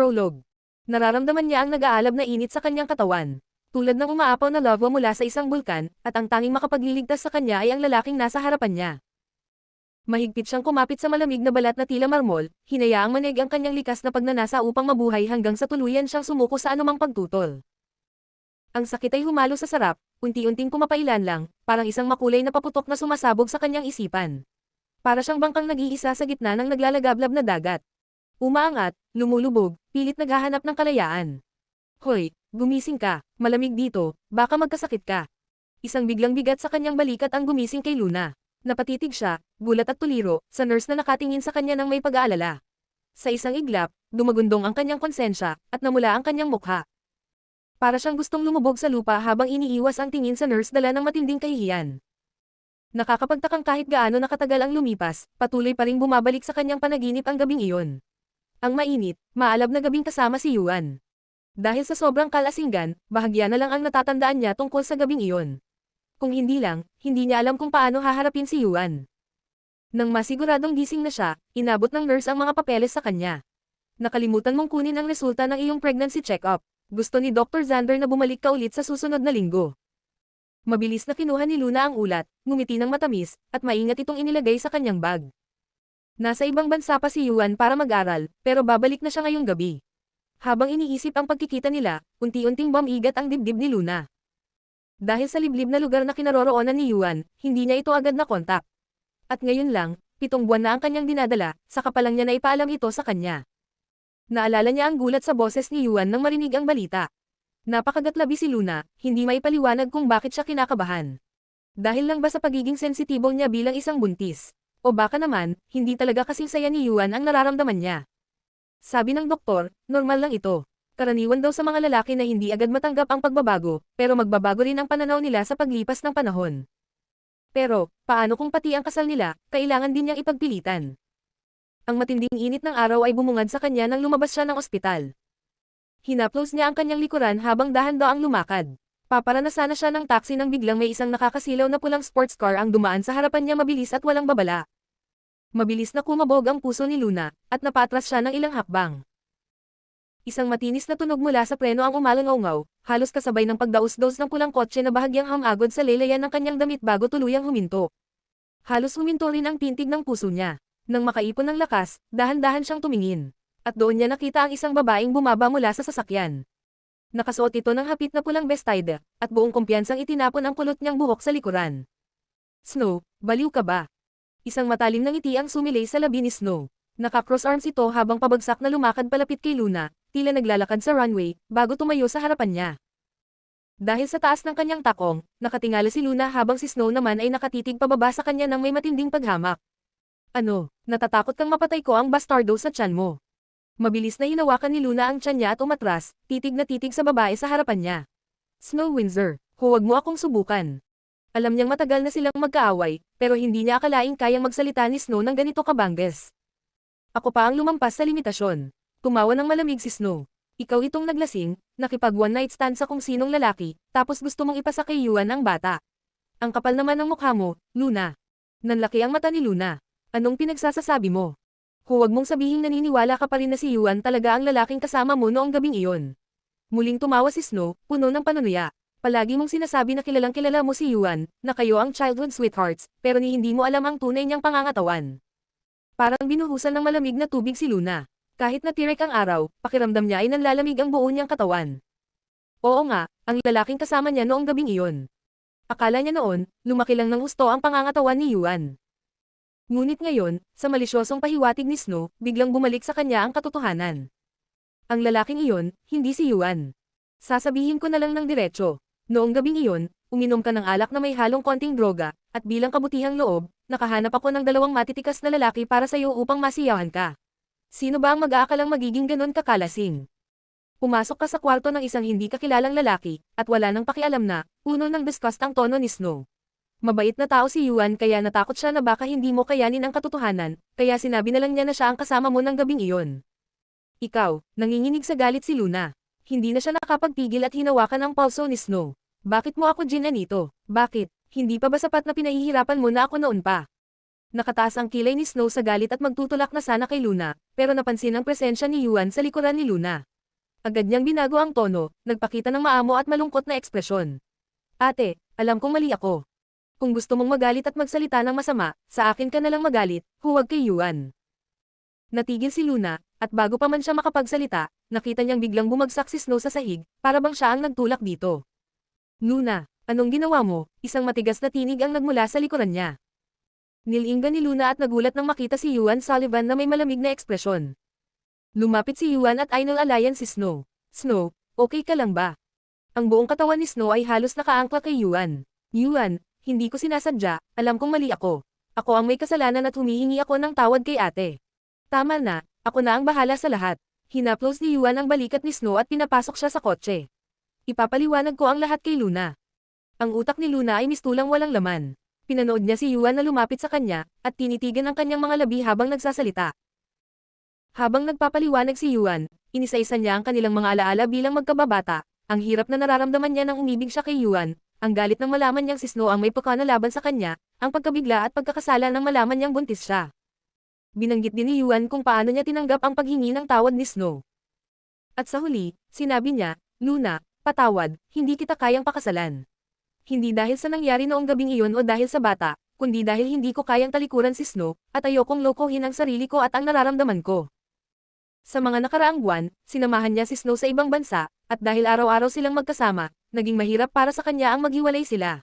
Prologue. Nararamdaman niya ang nag-aalab na init sa kanyang katawan. Tulad ng umaapaw na lava mula sa isang bulkan, at ang tanging makapagliligtas sa kanya ay ang lalaking nasa harapan niya. Mahigpit siyang kumapit sa malamig na balat na tila marmol, hinayaang manig ang kanyang likas na pagnanasa upang mabuhay hanggang sa tuluyan siyang sumuko sa anumang pagtutol. Ang sakit ay humalo sa sarap, unti-unting pumapailan lang, parang isang makulay na paputok na sumasabog sa kanyang isipan. Para siyang bangkang nag-iisa sa gitna ng naglalagablab na dagat. Umaangat, lumulubog, pilit naghahanap ng kalayaan. Hoy, gumising ka, malamig dito, baka magkasakit ka. Isang biglang bigat sa kanyang balikat ang gumising kay Luna. Napatitig siya, gulat at tuliro, sa nurse na nakatingin sa kanya ng may pag-aalala. Sa isang iglap, dumagundong ang kanyang konsensya, at namula ang kanyang mukha. Para siyang gustong lumubog sa lupa habang iniiwas ang tingin sa nurse dala ng matinding kahihiyan. Nakakapagtakang kahit gaano nakatagal ang lumipas, patuloy pa ring bumabalik sa kanyang panaginip ang gabing iyon. Ang mainit, maalab na gabing kasama si Yuan. Dahil sa sobrang kalasinggan, bahagya na lang ang natatandaan niya tungkol sa gabing iyon. Kung hindi lang, hindi niya alam kung paano haharapin si Yuan. Nang masiguradong gising na siya, inabot ng nurse ang mga papeles sa kanya. Nakalimutan mong kunin ang resulta ng iyong pregnancy check-up. Gusto ni Dr. Xander na bumalik ka ulit sa susunod na linggo. Mabilis na kinuha ni Luna ang ulat, ngumiti ng matamis, at maingat itong inilagay sa kanyang bag. Nasa ibang bansa pa si Yuan para mag-aral, pero babalik na siya ngayong gabi. Habang iniisip ang pagkikita nila, unti-unting bumigat ang dibdib ni Luna. Dahil sa liblib na lugar na kinaroroonan ni Yuan, hindi niya ito agad na kontak. At ngayon lang, 7 buwan na ang kanyang dinadala, saka pa lang niya na ipaalam ito sa kanya. Naalala niya ang gulat sa boses ni Yuan nang marinig ang balita. Napakagatlabi si Luna, hindi maipaliwanag kung bakit siya kinakabahan. Dahil lang ba sa pagiging sensitibo niya bilang isang buntis? O baka naman, hindi talaga kasing saya ni Yuan ang nararamdaman niya. Sabi ng doktor, normal lang ito. Karaniwan daw sa mga lalaki na hindi agad matanggap ang pagbabago, pero magbabago rin ang pananaw nila sa paglipas ng panahon. Pero, paano kung pati ang kasal nila, kailangan din niyang ipagpilitan? Ang matinding init ng araw ay bumungad sa kanya nang lumabas siya ng ospital. Hinaplos niya ang kanyang likuran habang dahan-daang lumakad. Paparanasan na siya ng taxi nang biglang may isang nakakasilaw na pulang sports car ang dumaan sa harapan niya mabilis at walang babala. Mabilis na kumabog ang puso ni Luna, at napatras siya ng ilang hakbang. Isang matinis na tunog mula sa preno ang umalangaw-ngaw, halos kasabay ng pagdaos-daos ng pulang kotse na bahagyang hamagod sa lelayan ng kanyang damit bago tuluyang huminto. Halos huminto rin ang tintig ng puso niya. Nang makaipon ng lakas, dahan-dahan siyang tumingin. At doon niya nakita ang isang babaeng bumaba mula sa sasakyan. Nakasuot ito ng hapit na pulang bestide, at buong kumpiyansang itinapon ang kulot niyang buhok sa likuran. Snow, baliw ka ba? Isang matalim na ngiti ang sumilay sa labi ni Snow. Naka-cross arms ito habang pabagsak na lumakad palapit kay Luna, tila naglalakad sa runway, bago tumayo sa harapan niya. Dahil sa taas ng kanyang takong, nakatingala si Luna habang si Snow naman ay nakatitig pababa sa kanya ng may matinding paghamak. Ano, natatakot kang mapatay ko ang bastardo sa tiyan mo? Mabilis na hinawakan ni Luna ang tiyan niya at umatras, titig na titig sa babae sa harapan niya. Snow Windsor, huwag mo akong subukan. Alam niyang matagal na silang magkaaway, pero hindi niya akalaing kayang magsalita ni Snow ng ganito kabangges. Ako pa ang lumampas sa limitasyon. Tumawa ng malamig si Snow. Ikaw itong naglasing, nakipag one night stand sa kung sinong lalaki, tapos gusto mong ipasa kay Yuan ang bata. Ang kapal naman ng mukha mo, Luna. Nanlaki ang mata ni Luna. Anong pinagsasasabi mo? Huwag mong sabihing naniniwala ka pa rin na si Yuan talaga ang lalaking kasama mo noong gabing iyon. Muling tumawa si Snow, puno ng panunuya. Palagi mong sinasabi na kilalang kilala mo si Yuan, na kayo ang childhood sweethearts, pero ni hindi mo alam ang tunay niyang pangangatawan. Parang binuhusan ng malamig na tubig si Luna. Kahit natirek ang araw, pakiramdam niya ay nanlalamig ang buo niyang katawan. Oo nga, ang lalaking kasama niya noong gabing iyon. Akala niya noon, lumaki lang ng husto ang pangangatawan ni Yuan. Ngunit ngayon, sa malisyosong pahiwatig ni Snow, biglang bumalik sa kanya ang katotohanan. Ang lalaking iyon, hindi si Yuan. Sasabihin ko na lang ng diretso. Noong gabing iyon, uminom ka ng alak na may halong konting droga, at bilang kabutihang loob, nakahanap ako ng 2 matitikas na lalaki para sa iyo upang masiyahan ka. Sino ba ang mag-aakalang magiging ganon kakalasing? Pumasok ka sa kwarto ng isang hindi kakilalang lalaki, at wala nang pakialam na, puno ng disgust ang tono ni Snow. Mabait na tao si Yuan kaya natakot siya na baka hindi mo kayanin ang katotohanan, kaya sinabi na lang niya na siya ang kasama mo ng gabing iyon. Ikaw, nanginginig sa galit si Luna. Hindi na siya nakapagpigil at hinawakan ang pulso ni Snow. Bakit mo ako ginanito? Bakit? Hindi pa ba sapat na pinahihirapan mo na ako noon pa? Nakataas ang kilay ni Snow sa galit at magtutulak na sana kay Luna, pero napansin ang presensya ni Yuan sa likuran ni Luna. Agad niyang binago ang tono, nagpakita ng maamo at malungkot na ekspresyon. Ate, alam kong mali ako. Kung gusto mong magalit at magsalita ng masama, sa akin ka na lang magalit, huwag kay Yuan. Natigil si Luna, at bago pa man siya makapagsalita, nakita niyang biglang bumagsak si Snow sa sahig, para bang siya ang nagtulak dito. Luna, anong ginawa mo? Isang matigas na tinig ang nagmula sa likuran niya. Nilinggan ni Luna at nagulat nang makita si Yuan Sullivan na may malamig na ekspresyon. Lumapit si Yuan at inalalayan si Snow. Snow, okay ka lang ba? Ang buong katawan ni Snow ay halos nakaangkla kay Yuan. Yuan, hindi ko sinasadya, alam kong mali ako. Ako ang may kasalanan at humihingi ako ng tawad kay ate. Tama na, ako na ang bahala sa lahat. Hinaplos ni Yuan ang balikat ni Snow at pinapasok siya sa kotse. Ipapaliwanag ko ang lahat kay Luna. Ang utak ni Luna ay mistulang walang laman. Pinanood niya si Yuan na lumapit sa kanya, at tinitigan ang kanyang mga labi habang nagsasalita. Habang nagpapaliwanag si Yuan, inisa-isa niya ang kanilang mga alaala bilang magkababata. Ang hirap na nararamdaman niya nang umibig siya kay Yuan, ang galit ng malaman niyang si Snow ang may pakana laban sa kanya, ang pagkabigla at pagkakasala ng malaman niyang buntis siya. Binanggit din ni Yuan kung paano niya tinanggap ang paghingi ng tawad ni Snow. At sa huli, sinabi niya, Luna, patawad, hindi kita kayang pakasalan. Hindi dahil sa nangyari noong gabing iyon o dahil sa bata, kundi dahil hindi ko kayang talikuran si Snow, at ayokong lokohin ang sarili ko at ang nararamdaman ko. Sa mga nakaraang buwan, sinamahan niya si Snow sa ibang bansa, at dahil araw-araw silang magkasama, naging mahirap para sa kanya ang maghiwalay sila.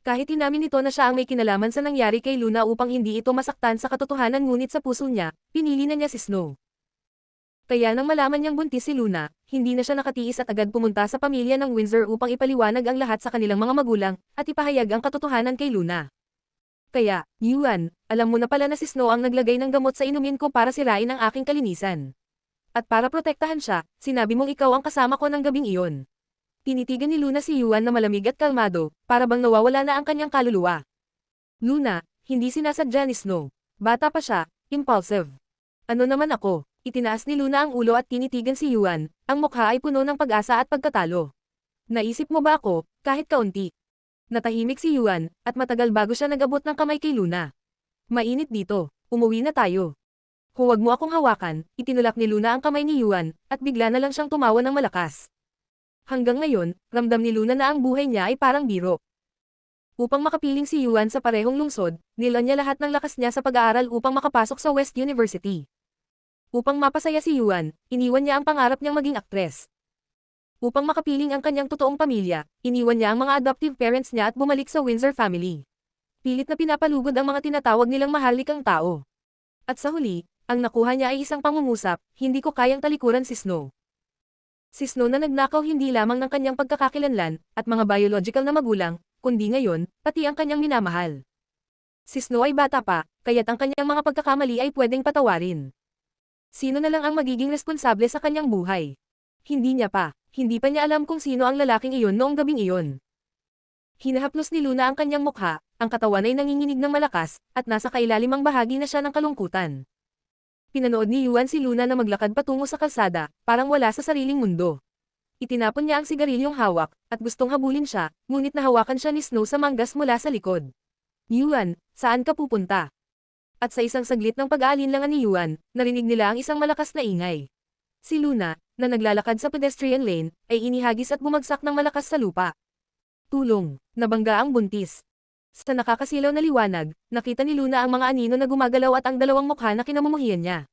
Kahit inamin nito na siya ang may kinalaman sa nangyari kay Luna upang hindi ito masaktan sa katotohanan ngunit sa puso niya, pinili na niya si Snow. Kaya nang malaman niyang buntis si Luna, hindi na siya nakatiis at agad pumunta sa pamilya ng Windsor upang ipaliwanag ang lahat sa kanilang mga magulang, at ipahayag ang katotohanan kay Luna. Kaya, Yuan, alam mo na pala na si Snow ang naglagay ng gamot sa inumin ko para sirain ang aking kalinisan. At para protektahan siya, sinabi mong ikaw ang kasama ko ng gabing iyon. Tinitigan ni Luna si Yuan na malamig at kalmado, para bang nawawala na ang kanyang kaluluwa. Luna, hindi sinasadya ni Snow. Bata pa siya, impulsive. Ano naman ako? Itinaas ni Luna ang ulo at tinitigan si Yuan, ang mukha ay puno ng pag-asa at pagkatalo. Naisip mo ba ako, kahit kaunti? Natahimik si Yuan, at matagal bago siya nag-abot ng kamay kay Luna. Mainit dito, umuwi na tayo. Huwag mo akong hawakan, itinulak ni Luna ang kamay ni Yuan, at bigla na lang siyang tumawa ng malakas. Hanggang ngayon, ramdam ni Luna na ang buhay niya ay parang biro. Upang makapiling si Yuan sa parehong lungsod, nilan niya lahat ng lakas niya sa pag-aaral upang makapasok sa West University. Upang mapasaya si Yuan, iniwan niya ang pangarap niyang maging aktres. Upang makapiling ang kanyang totoong pamilya, iniwan niya ang mga adoptive parents niya at bumalik sa Windsor family. Pilit na pinapalugod ang mga tinatawag nilang maharlikang tao. At sa huli, ang nakuha niya ay isang pangungusap, hindi ko kayang talikuran si Snow. Si Snow na nagnakaw hindi lamang ng kanyang pagkakakilanlan, at mga biological na magulang, kundi ngayon, pati ang kanyang minamahal. Si Snow ay bata pa, kaya't ang kanyang mga pagkakamali ay pwedeng patawarin. Sino na lang ang magiging responsable sa kanyang buhay? Hindi pa niya alam kung sino ang lalaking iyon noong gabing iyon. Hinahaplos ni Luna ang kanyang mukha, ang katawan ay nanginginig ng malakas, at nasa kailalimang bahagi na siya ng kalungkutan. Pinanood ni Yuan si Luna na maglakad patungo sa kalsada, parang wala sa sariling mundo. Itinapon niya ang sigarilyong hawak, at gustong habulin siya, ngunit nahawakan siya ni Snow sa manggas mula sa likod. Yuan, saan ka pupunta? At sa isang saglit ng pag-aalinlangan ni Yuan, narinig nila ang isang malakas na ingay. Si Luna, na naglalakad sa pedestrian lane, ay inihagis at bumagsak ng malakas sa lupa. Tulong, nabangga ang buntis. Sa nakakasilaw na liwanag, nakita ni Luna ang mga anino na gumagalaw at ang dalawang mukha na kinamumuhian niya.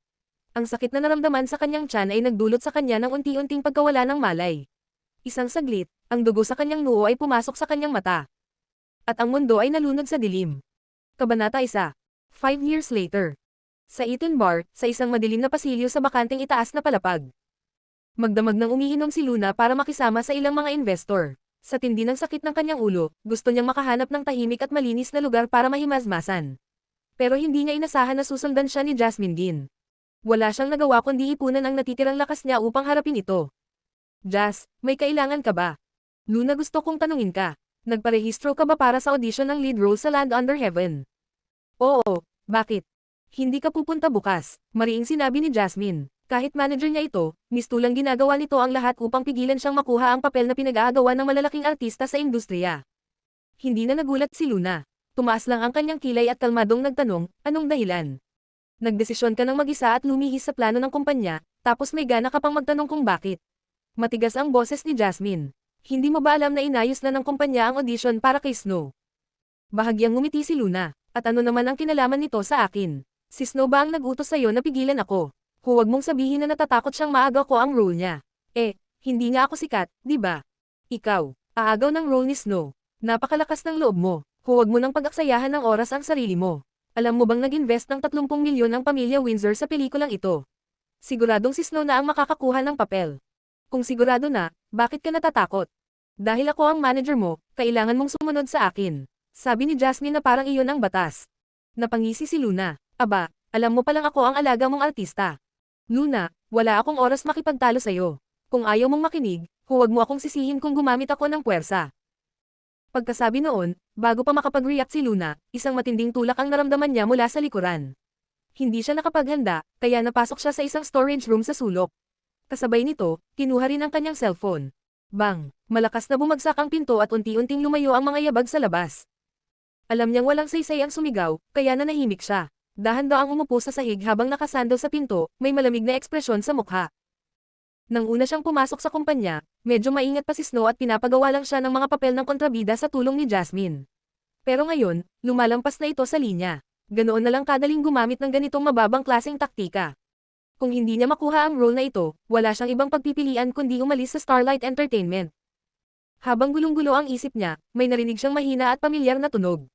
Ang sakit na naramdaman sa kanyang tiyan ay nagdulot sa kanya ng unti-unting pagkawala ng malay. Isang saglit, ang dugo sa kanyang noo ay pumasok sa kanyang mata. At ang mundo ay nalunod sa dilim. Kabanata 1. 5 years later. Sa Eaton Bar, sa isang madilim na pasilyo sa bakanteng itaas na palapag. Magdamag nang umiinom si Luna para makisama sa ilang mga investor. Sa tindi ng sakit ng kanyang ulo, gusto niyang makahanap ng tahimik at malinis na lugar para mahimasmasan. Pero hindi niya inasahan na susundan siya ni Jasmine Dean. Wala siyang nagawa kundi ipunan ang natitirang lakas niya upang harapin ito. Jas, may kailangan ka ba? Luna, gusto kong tanungin ka. Nagparehistro ka ba para sa audition ng lead role sa Land Under Heaven? Oo, bakit? Hindi ka pupunta bukas, mariing sinabi ni Jasmine. Kahit manager niya ito, mistulang ginagawa nito ang lahat upang pigilan siyang makuha ang papel na pinag-aagawan ng malalaking artista sa industriya. Hindi na nagulat si Luna. Tumaas lang ang kanyang kilay at kalmadong nagtanong, anong dahilan? Nagdesisyon ka ng mag-isa at lumihis sa plano ng kumpanya, tapos may gana ka pang magtanong kung bakit. Matigas ang boses ni Jasmine. Hindi mo ba alam na inayos na ng kumpanya ang audition para kay Snow? Bahagyang ngumiti si Luna. At ano naman ang kinalaman nito sa akin? Si Snow ba ang nag-utos sa'yo na pigilan ako? Huwag mong sabihin na natatakot siyang maaga ko ang role niya. Hindi nga ako sikat, di ba? Ikaw, aagaw ng role ni Snow. Napakalakas ng loob mo. Huwag mo nang pag-aksayahan ng oras ang sarili mo. Alam mo bang nag-invest ng 30 milyon ang pamilya Windsor sa pelikulang ito? Siguradong si Snow na ang makakakuha ng papel. Kung sigurado na, bakit ka natatakot? Dahil ako ang manager mo, kailangan mong sumunod sa akin. Sabi ni Jasmine na parang iyon ang batas. Napangisi si Luna. Aba, alam mo palang ako ang alaga mong artista. Luna, wala akong oras makipagtalo sa'yo. Kung ayaw mong makinig, huwag mo akong sisihin kung gumamit ako ng puwersa. Pagkasabi noon, bago pa makapag-react si Luna, isang matinding tulak ang naramdaman niya mula sa likuran. Hindi siya nakapaghanda, kaya napasok siya sa isang storage room sa sulok. Kasabay nito, kinuha rin ang kanyang cellphone. Bang! Malakas na bumagsak ang pinto at unti-unting lumayo ang mga yabag sa labas. Alam niyang walang saysay ang sumigaw, kaya nanahimik siya. Dahan-daang umupo sa sahig habang nakasandal sa pinto, may malamig na ekspresyon sa mukha. Nang una siyang pumasok sa kumpanya, medyo maingat pa si Snow at pinapagawa lang siya ng mga papel ng kontrabida sa tulong ni Jasmine. Pero ngayon, lumalampas na ito sa linya. Ganoon na lang kadaling gumamit ng ganitong mababang klaseng taktika. Kung hindi niya makuha ang role na ito, wala siyang ibang pagpipilian kundi umalis sa Starlight Entertainment. Habang gulong-gulo ang isip niya, may narinig siyang mahina at pamilyar na tunog.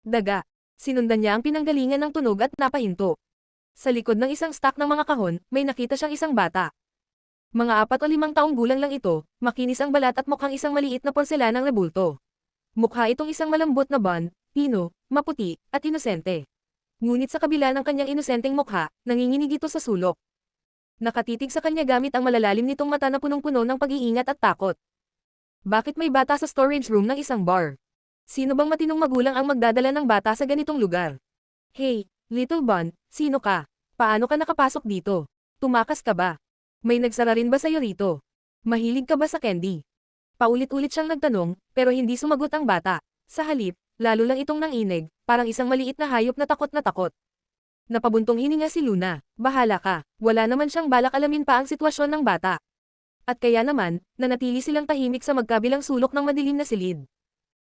Daga. Sinundan niya ang pinanggalingan ng tunog at napahinto. Sa likod ng isang stack ng mga kahon, may nakita siyang isang bata. Mga 4 o 5 taong gulang lang ito, makinis ang balat at mukhang isang maliit na porselanang rebulto. Mukha itong isang malambot na blonde, pino, maputi, at inosente. Ngunit sa kabila ng kanyang inosenteng mukha, nanginginig ito sa sulok. Nakatitig sa kanya gamit ang malalalim nitong mata na punong-puno ng pag-iingat at takot. Bakit may bata sa storage room ng isang bar? Sino bang matinong magulang ang magdadala ng bata sa ganitong lugar? Hey, little Bun, sino ka? Paano ka nakapasok dito? Tumakas ka ba? May nagsara rin ba sa'yo rito? Mahilig ka ba sa candy? Paulit-ulit siyang nagtanong, pero hindi sumagot ang bata. Sa halip, lalo lang itong nanginig, parang isang maliit na hayop na takot na takot. Napabuntong hininga si Luna. Bahala ka, wala naman siyang balak alamin pa ang sitwasyon ng bata. At kaya naman, nanatili silang tahimik sa magkabilang sulok ng madilim na silid.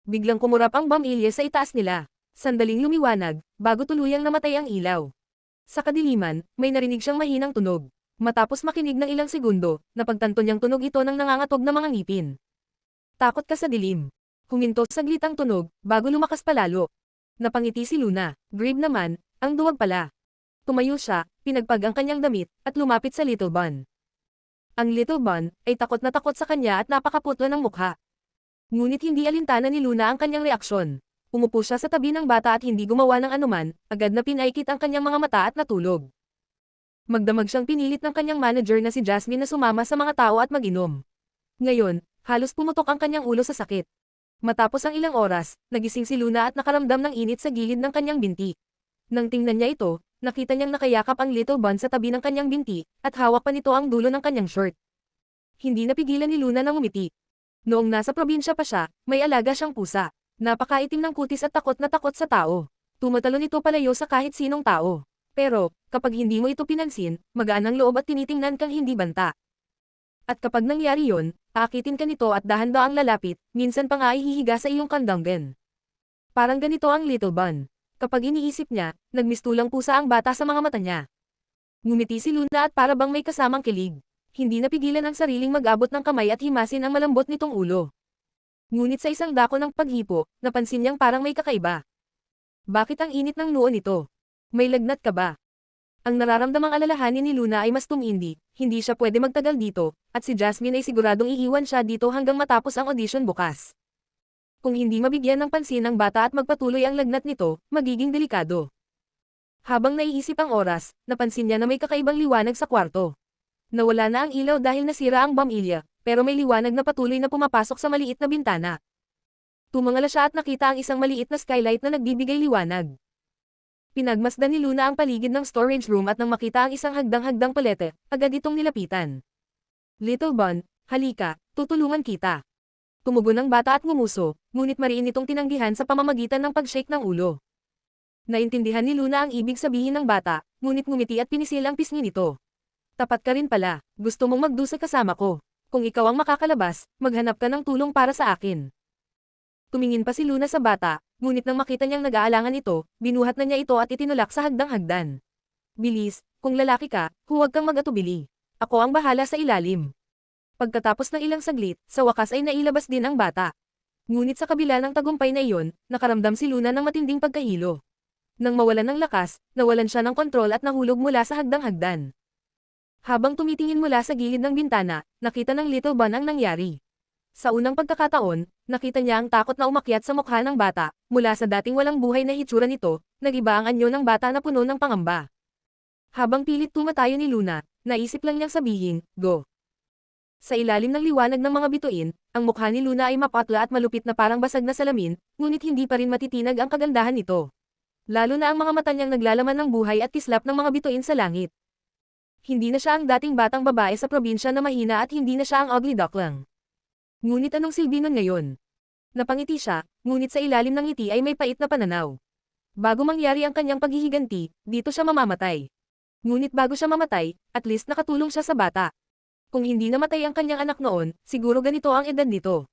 Biglang kumurap ang bombilya sa itaas nila. Sandaling lumiwanag, bago tuluyang namatay ang ilaw. Sa kadiliman, may narinig siyang mahinang tunog. Matapos makinig ng ilang segundo, napagtanto niyang tunog ito ng nangangatog na mga ngipin. Takot ka sa dilim. Huminto saglit ang tunog, bago lumakas palalo. Napangiti si Luna. Grave naman, ang duwag pala. Tumayo siya, pinagpag ang kanyang damit, at lumapit sa Little Bun. Ang Little Bun ay takot na takot sa kanya at napakaputla ng mukha. Ngunit hindi alintana ni Luna ang kanyang reaksyon. Umupo siya sa tabi ng bata at hindi gumawa ng anuman, agad na pinaikit ang kanyang mga mata at natulog. Magdamag siyang pinilit ng kanyang manager na si Jasmine na sumama sa mga tao at mag-inom. Ngayon, halos pumutok ang kanyang ulo sa sakit. Matapos ang ilang oras, nagising si Luna at nakaramdam ng init sa gilid ng kanyang binti. Nang tingnan niya ito, nakita niyang nakayakap ang Little Bun sa tabi ng kanyang binti, at hawak pa nito ang dulo ng kanyang short. Hindi napigilan ni Luna na ngumiti. Noong nasa probinsya pa siya, may alaga siyang pusa. Napakaitim ng kutis at takot na takot sa tao. Tumatalon ito palayo sa kahit sinong tao. Pero, kapag hindi mo ito pinansin, magaan ang loob at tinitingnan kang hindi banta. At kapag nangyari yon, aakitin ka nito at dahan-daang lalapit, minsan pa nga ay hihiga sa iyong kandanggen. Parang ganito ang Little Bun. Kapag iniisip niya, nagmistulang pusa ang bata sa mga mata niya. Ngumiti si Luna at para bang may kasamang kilig. Hindi napigilan ang sariling mag-abot ng kamay at himasin ang malambot nitong ulo. Ngunit sa isang dako ng paghipo, napansin niyang parang may kakaiba. Bakit ang init ng noo nito? May lagnat ka ba? Ang nararamdamang alalahanin ni Luna ay mas tumindi, hindi siya pwede magtagal dito, at si Jasmine ay siguradong iiwan siya dito hanggang matapos ang audition bukas. Kung hindi mabigyan ng pansin ang bata at magpatuloy ang lagnat nito, magiging delikado. Habang naiisip ang oras, napansin niya na may kakaibang liwanag sa kwarto. Nawala na ang ilaw dahil nasira ang bombilya, pero may liwanag na patuloy na pumapasok sa maliit na bintana. Tumangala siya at nakita ang isang maliit na skylight na nagbibigay liwanag. Pinagmasdan ni Luna ang paligid ng storage room at nang makita ang isang hagdang-hagdang palete, agad itong nilapitan. Little Bun, halika, tutulungan kita. Tumugon ang bata at ngumuso, ngunit mariin itong tinanggihan sa pamamagitan ng pag-shake ng ulo. Naintindihan ni Luna ang ibig sabihin ng bata, ngunit ngumiti at pinisil ang pisngi nito. Tapat ka rin pala, gusto mong magdusa kasama ko. Kung ikaw ang makakalabas, maghanap ka ng tulong para sa akin. Tumingin pa si Luna sa bata, ngunit nang makita niyang nag-aalangan ito, binuhat na niya ito at itinulak sa hagdang-hagdan. Bilis, kung lalaki ka, huwag kang mag-atubili. Ako ang bahala sa ilalim. Pagkatapos ng ilang saglit, sa wakas ay nailabas din ang bata. Ngunit sa kabila ng tagumpay na iyon, nakaramdam si Luna ng matinding pagkahilo. Nang mawalan ng lakas, nawalan siya ng kontrol at nahulog mula sa hagdang-hagdan. Habang tumitingin mula sa gilid ng bintana, nakita ng Little Bun ang nangyari. Sa unang pagkakataon, nakita niya ang takot na umakyat sa mukha ng bata, mula sa dating walang buhay na hitsura nito, nag-iba ang anyo ng bata na puno ng pangamba. Habang pilit tumatayo ni Luna, naisip lang niyang sabihin, "Go." Sa ilalim ng liwanag ng mga bituin, ang mukha ni Luna ay mapatla at malupit na parang basag na salamin, ngunit hindi pa rin matitinag ang kagandahan nito. Lalo na ang mga mata niyang naglalaman ng buhay at kislap ng mga bituin sa langit. Hindi na siya ang dating batang babae sa probinsya na mahina at hindi na siya ang ugly duckling. Ngunit anong silbi nun ngayon? Napangiti siya, ngunit sa ilalim ng ngiti ay may pait na pananaw. Bago mangyari ang kanyang paghihiganti, dito siya mamamatay. Ngunit bago siya mamatay, at least nakatulong siya sa bata. Kung hindi namatay ang kanyang anak noon, siguro ganito ang edad nito.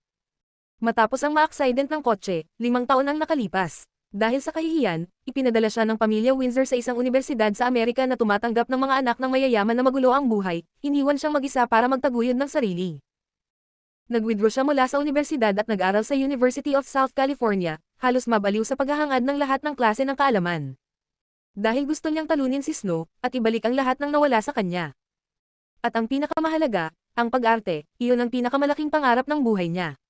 Matapos ang ma-accident ng kotse, 5 taon ang nakalipas. Dahil sa kahihiyan, ipinadala siya ng pamilya Windsor sa isang universidad sa Amerika na tumatanggap ng mga anak ng mayayaman na magulo ang buhay, iniwan siyang mag-isa para magtaguyod ng sarili. Nag-withdraw siya mula sa universidad at nag-aral sa University of South California, halos mabaliw sa paghahangad ng lahat ng klase ng kaalaman. Dahil gusto niyang talunin si Snow, at ibalik ang lahat ng nawala sa kanya. At ang pinakamahalaga, ang pag-arte, iyon ang pinakamalaking pangarap ng buhay niya.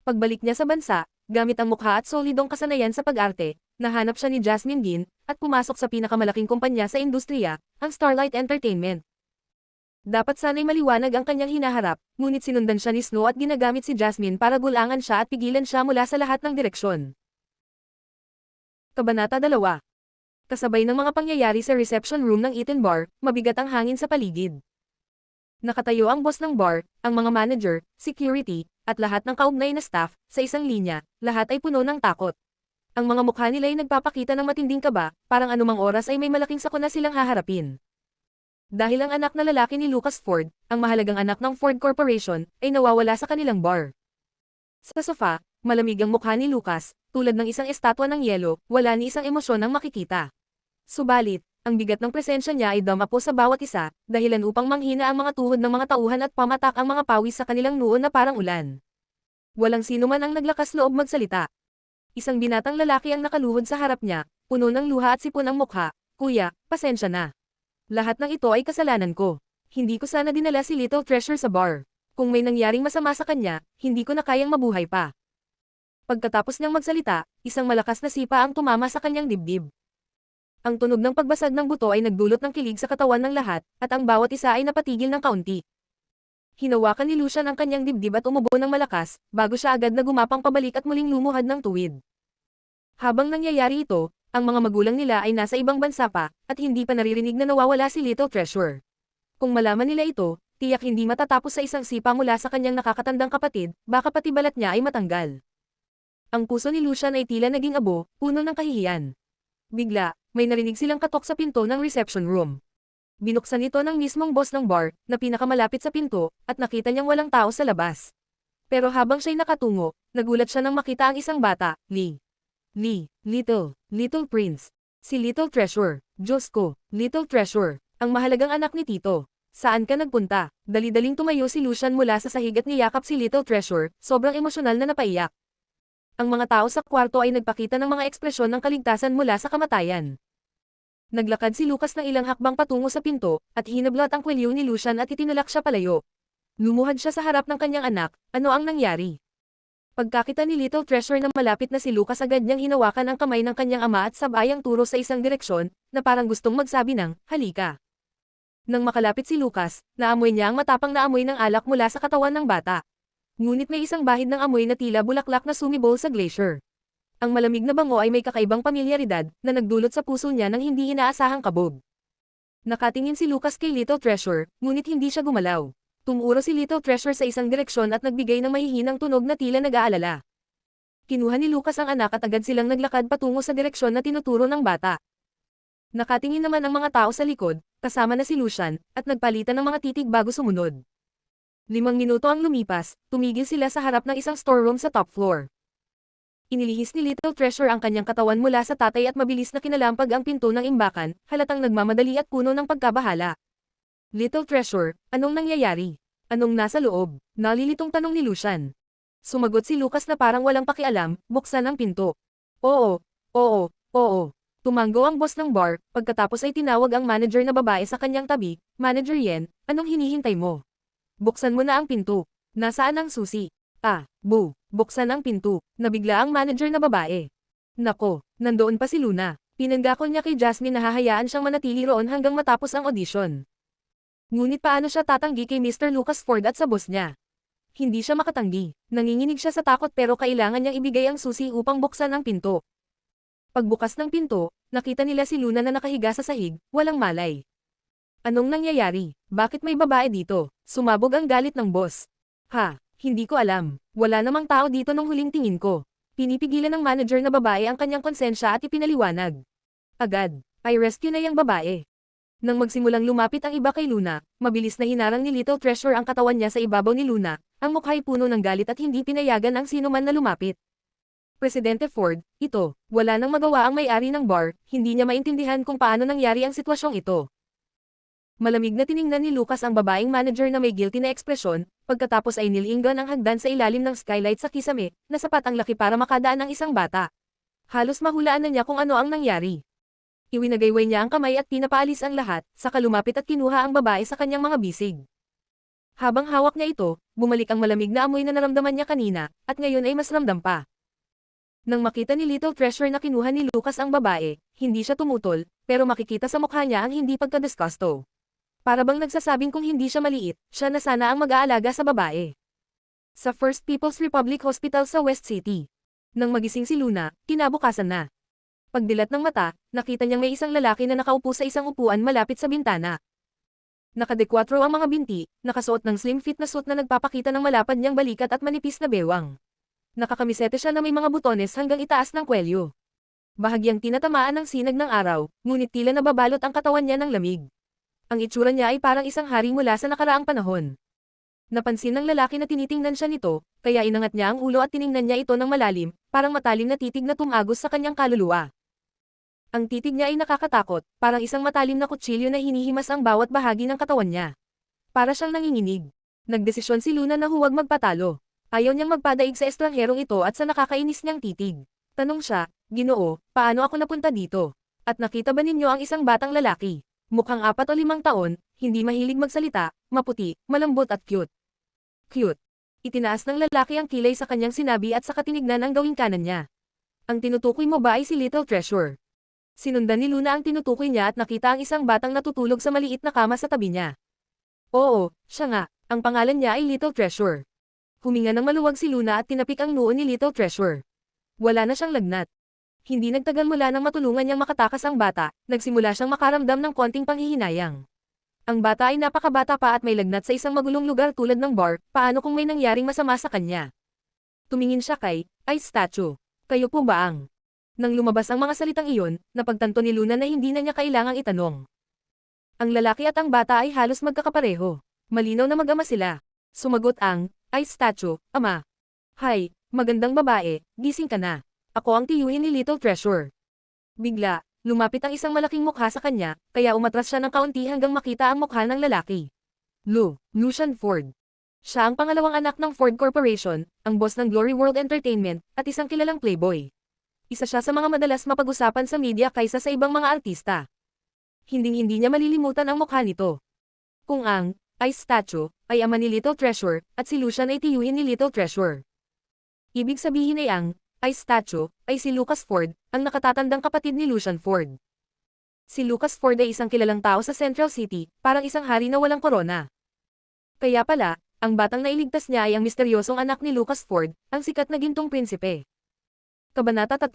Pagbalik niya sa bansa, gamit ang mukha at solidong kasanayan sa pag-arte, nahanap siya ni Jasmine Gin, at pumasok sa pinakamalaking kumpanya sa industriya, ang Starlight Entertainment. Dapat sana'y maliwanag ang kanyang hinaharap, ngunit sinundan siya ni Snow at ginagamit si Jasmine para gulangan siya at pigilan siya mula sa lahat ng direksyon. Kabanata 2. Kasabay ng mga pangyayari sa reception room ng Eaton Bar, mabigat ang hangin sa paligid. Nakatayo ang boss ng bar, ang mga manager, security, at lahat ng kaugnay na staff, sa isang linya, lahat ay puno ng takot. Ang mga mukha nila ay nagpapakita ng matinding kaba, parang anumang oras ay may malaking sakuna silang haharapin. Dahil ang anak na lalaki ni Lucas Ford, ang mahalagang anak ng Ford Corporation, ay nawawala sa kanilang bar. Sa sofa, malamig ang mukha ni Lucas, tulad ng isang estatwa ng yelo, wala ni isang emosyon ang makikita. Subalit, ang bigat ng presensya niya ay damapo sa bawat isa, dahilan upang manghina ang mga tuhod ng mga tauhan at pamatak ang mga pawis sa kanilang noo na parang ulan. Walang sino man ang naglakas loob magsalita. Isang binatang lalaki ang nakaluhod sa harap niya, puno ng luha at sipon ang mukha. "Kuya, pasensya na. Lahat ng ito ay kasalanan ko. Hindi ko sana dinala si Little Treasure sa bar. Kung may nangyaring masama sa kanya, hindi ko na kayang mabuhay pa." Pagkatapos niyang magsalita, isang malakas na sipa ang tumama sa kanyang dibdib. Ang tunog ng pagbasag ng buto ay nagdulot ng kilig sa katawan ng lahat, at ang bawat isa ay napatigil ng kaunti. Hinawakan ni Lucian ang kanyang dibdib at umubo ng malakas, bago siya agad na gumapang pabalik at muling lumuhad ng tuwid. Habang nangyayari ito, ang mga magulang nila ay nasa ibang bansa pa, at hindi pa naririnig na nawawala si Little Treasure. Kung malaman nila ito, tiyak hindi matatapos sa isang sipa mula sa kanyang nakakatandang kapatid, baka pati balat niya ay matanggal. Ang puso ni Lucian ay tila naging abo, puno ng kahihiyan. Bigla, may narinig silang katok sa pinto ng reception room. Binuksan ito ng mismong boss ng bar, na pinakamalapit sa pinto, at nakita niyang walang tao sa labas. Pero habang siya'y nakatungo, nagulat siya nang makita ang isang bata, Little Prince. Si Little Treasure. Diyos ko, Little Treasure, ang mahalagang anak ni Tito. Saan ka nagpunta? Dali-daling tumayo si Lucian mula sa sahig at niyakap si Little Treasure, sobrang emosyonal na napaiyak. Ang mga tao sa kwarto ay nagpakita ng mga ekspresyon ng kaligtasan mula sa kamatayan. Naglakad si Lucas ng ilang hakbang patungo sa pinto, at hinablat ang kwelyo ni Lucian at itinulak siya palayo. Lumuhad siya sa harap ng kanyang anak, ano ang nangyari? Pagkakita ni Little Treasure na malapit na si Lucas, agad niyang hinawakan ang kamay ng kanyang ama at sabayang turo sa isang direksyon, na parang gustong magsabi ng, "Halika." Nang makalapit si Lucas, naamoy niya ang matapang na amoy ng alak mula sa katawan ng bata. Ngunit may isang bahid ng amoy na tila bulaklak na sumibol sa glacier. Ang malamig na bango ay may kakaibang pamilyaridad, na nagdulot sa puso niya ng hindi inaasahang kabog. Nakatingin si Lucas kay Little Treasure, ngunit hindi siya gumalaw. Tumuro si Little Treasure sa isang direksyon at nagbigay ng mahihinang tunog na tila nag-aalala. Kinuha ni Lucas ang anak at agad silang naglakad patungo sa direksyon na tinuturo ng bata. Nakatingin naman ang mga tao sa likod, kasama na si Lucian, at nagpalitan ng mga titig bago sumunod. 5 minuto ang lumipas, tumigil sila sa harap ng isang storeroom sa top floor. Inilihis ni Little Treasure ang kanyang katawan mula sa tatay at mabilis na kinalampag ang pinto ng imbakan, halatang nagmamadali at puno ng pagkabahala. Little Treasure, anong nangyayari? Anong nasa loob? Nalilitong tanong ni Lucian. Sumagot si Lucas na parang walang pakialam, buksan ang pinto. Oo, oo, oo. Tumanggo ang boss ng bar, pagkatapos ay tinawag ang manager na babae sa kanyang tabi. Manager Yen, anong hinihintay mo? Buksan mo na ang pinto. Nasaan ang susi? Buksan ang pinto. Nabigla ang manager na babae. Nako, nandoon pa si Luna. Pinanggako niya kay Jasmine na hahayaan siyang manatili roon hanggang matapos ang audition. Ngunit paano siya tatanggi kay Mr. Lucas Ford at sa boss niya? Hindi siya makatanggi. Nanginginig siya sa takot pero kailangan niyang ibigay ang susi upang buksan ang pinto. Pagbukas ng pinto, nakita nila si Luna na nakahiga sa sahig, walang malay. Anong nangyayari? Bakit may babae dito? Sumabog ang galit ng boss. Hindi ko alam. Wala namang tao dito nung huling tingin ko. Pinipigilan ng manager na babae ang kanyang konsensya at ipinaliwanag. Agad, ay rescue na yung babae. Nang magsimulang lumapit ang iba kay Luna, mabilis na hinarang ni Little Treasure ang katawan niya sa ibabaw ni Luna, ang mukha'y puno ng galit at hindi pinayagan ang sinuman na lumapit. Presidente Ford, ito, wala nang magawa ang may-ari ng bar, hindi niya maintindihan kung paano nangyari ang sitwasyong ito. Malamig na tiningnan ni Lucas ang babaeng manager na may guilty na ekspresyon, pagkatapos ay nilinggan ang hagdan sa ilalim ng skylight sa kisame, na sapat ang laki para makadaan ng isang bata. Halos mahulaan na niya kung ano ang nangyari. Iwinagayway niya ang kamay at pinapaalis ang lahat, saka lumapit at kinuha ang babae sa kanyang mga bisig. Habang hawak niya ito, bumalik ang malamig na amoy na naramdaman niya kanina, at ngayon ay mas ramdam pa. Nang makita ni Little Treasure na kinuha ni Lucas ang babae, hindi siya tumutol, pero makikita sa mukha niya ang hindi pagkadisgusto. Para bang nagsasabing kung hindi siya maliit, siya na sana ang mag-aalaga sa babae. Sa First People's Republic Hospital sa West City. Nang magising si Luna, kinabukasan na. Pagdilat ng mata, nakita niyang may isang lalaki na nakaupo sa isang upuan malapit sa bintana. Nakadekwatro ang mga binti, nakasuot ng slim fit na suit na nagpapakita ng malapad niyang balikat at manipis na bewang. Nakakamisete siya na may mga butones hanggang itaas ng kwelyo. Bahagyang tinatamaan ng sinag ng araw, ngunit tila nababalot ang katawan niya ng lamig. Ang itsura niya ay parang isang hari mula sa nakaraang panahon. Napansin ng lalaki na tinitingnan siya nito, kaya inangat niya ang ulo at tiningnan niya ito ng malalim, parang matalim na titig na tumagos sa kanyang kaluluwa. Ang titig niya ay nakakatakot, parang isang matalim na kutsilyo na hinihimas ang bawat bahagi ng katawan niya. Para siyang nanginginig. Nagdesisyon si Luna na huwag magpatalo. Ayaw niyang magpadaig sa estrangherong ito at sa nakakainis niyang titig. Tanong siya, Ginoo, paano ako napunta dito? At nakita ba ninyo ang isang batang lalaki? Mukhang 4 o 5 taon, hindi mahilig magsalita, maputi, malambot at cute. Cute. Itinaas ng lalaki ang kilay sa kanyang sinabi at saka tinignan ang gawing kanan niya. Ang tinutukoy mo ba ay si Little Treasure? Sinundan ni Luna ang tinutukoy niya at nakita ang isang batang natutulog sa maliit na kama sa tabi niya. Oo, siya nga, ang pangalan niya ay Little Treasure. Huminga ng maluwag si Luna at tinapik ang noo ni Little Treasure. Wala na siyang lagnat. Hindi nagtagal mula nang matulungan niyang makatakas ang bata, nagsimula siyang makaramdam ng konting panghihinayang. Ang bata ay napakabata pa at may lagnat sa isang magulong lugar tulad ng bar, paano kung may nangyaring masama sa kanya? Tumingin siya kay Ice Statue. Kayo po ba ang? Nang lumabas ang mga salitang iyon, napagtanto ni Luna na hindi na niya kailangang itanong. Ang lalaki at ang bata ay halos magkakapareho. Malinaw na mag-ama sila. Sumagot ang Ice Statue, Ama. Hay, magandang babae, gising ka na. Ako ang tiyuhin ni Little Treasure. Bigla, lumapit ang isang malaking mukha sa kanya, kaya umatras siya ng kaunti hanggang makita ang mukha ng lalaki. Lucian Ford. Siya ang pangalawang anak ng Ford Corporation, ang boss ng Glory World Entertainment, at isang kilalang playboy. Isa siya sa mga madalas mapag-usapan sa media kaysa sa ibang mga artista. Hinding-hindi niya malilimutan ang mukha nito. Kung ang Ice Statue ay ama ni Little Treasure, at si Lucian ay tiyuhin ni Little Treasure. Ibig sabihin ay ang Ice Statue ay si Lucas Ford, ang nakatatandang kapatid ni Lucian Ford. Si Lucas Ford ay isang kilalang tao sa Central City, parang isang hari na walang korona. Kaya pala, ang batang nailigtas niya ay ang misteryosong anak ni Lucas Ford, ang sikat na gintong prinsipe. Kabanata 3.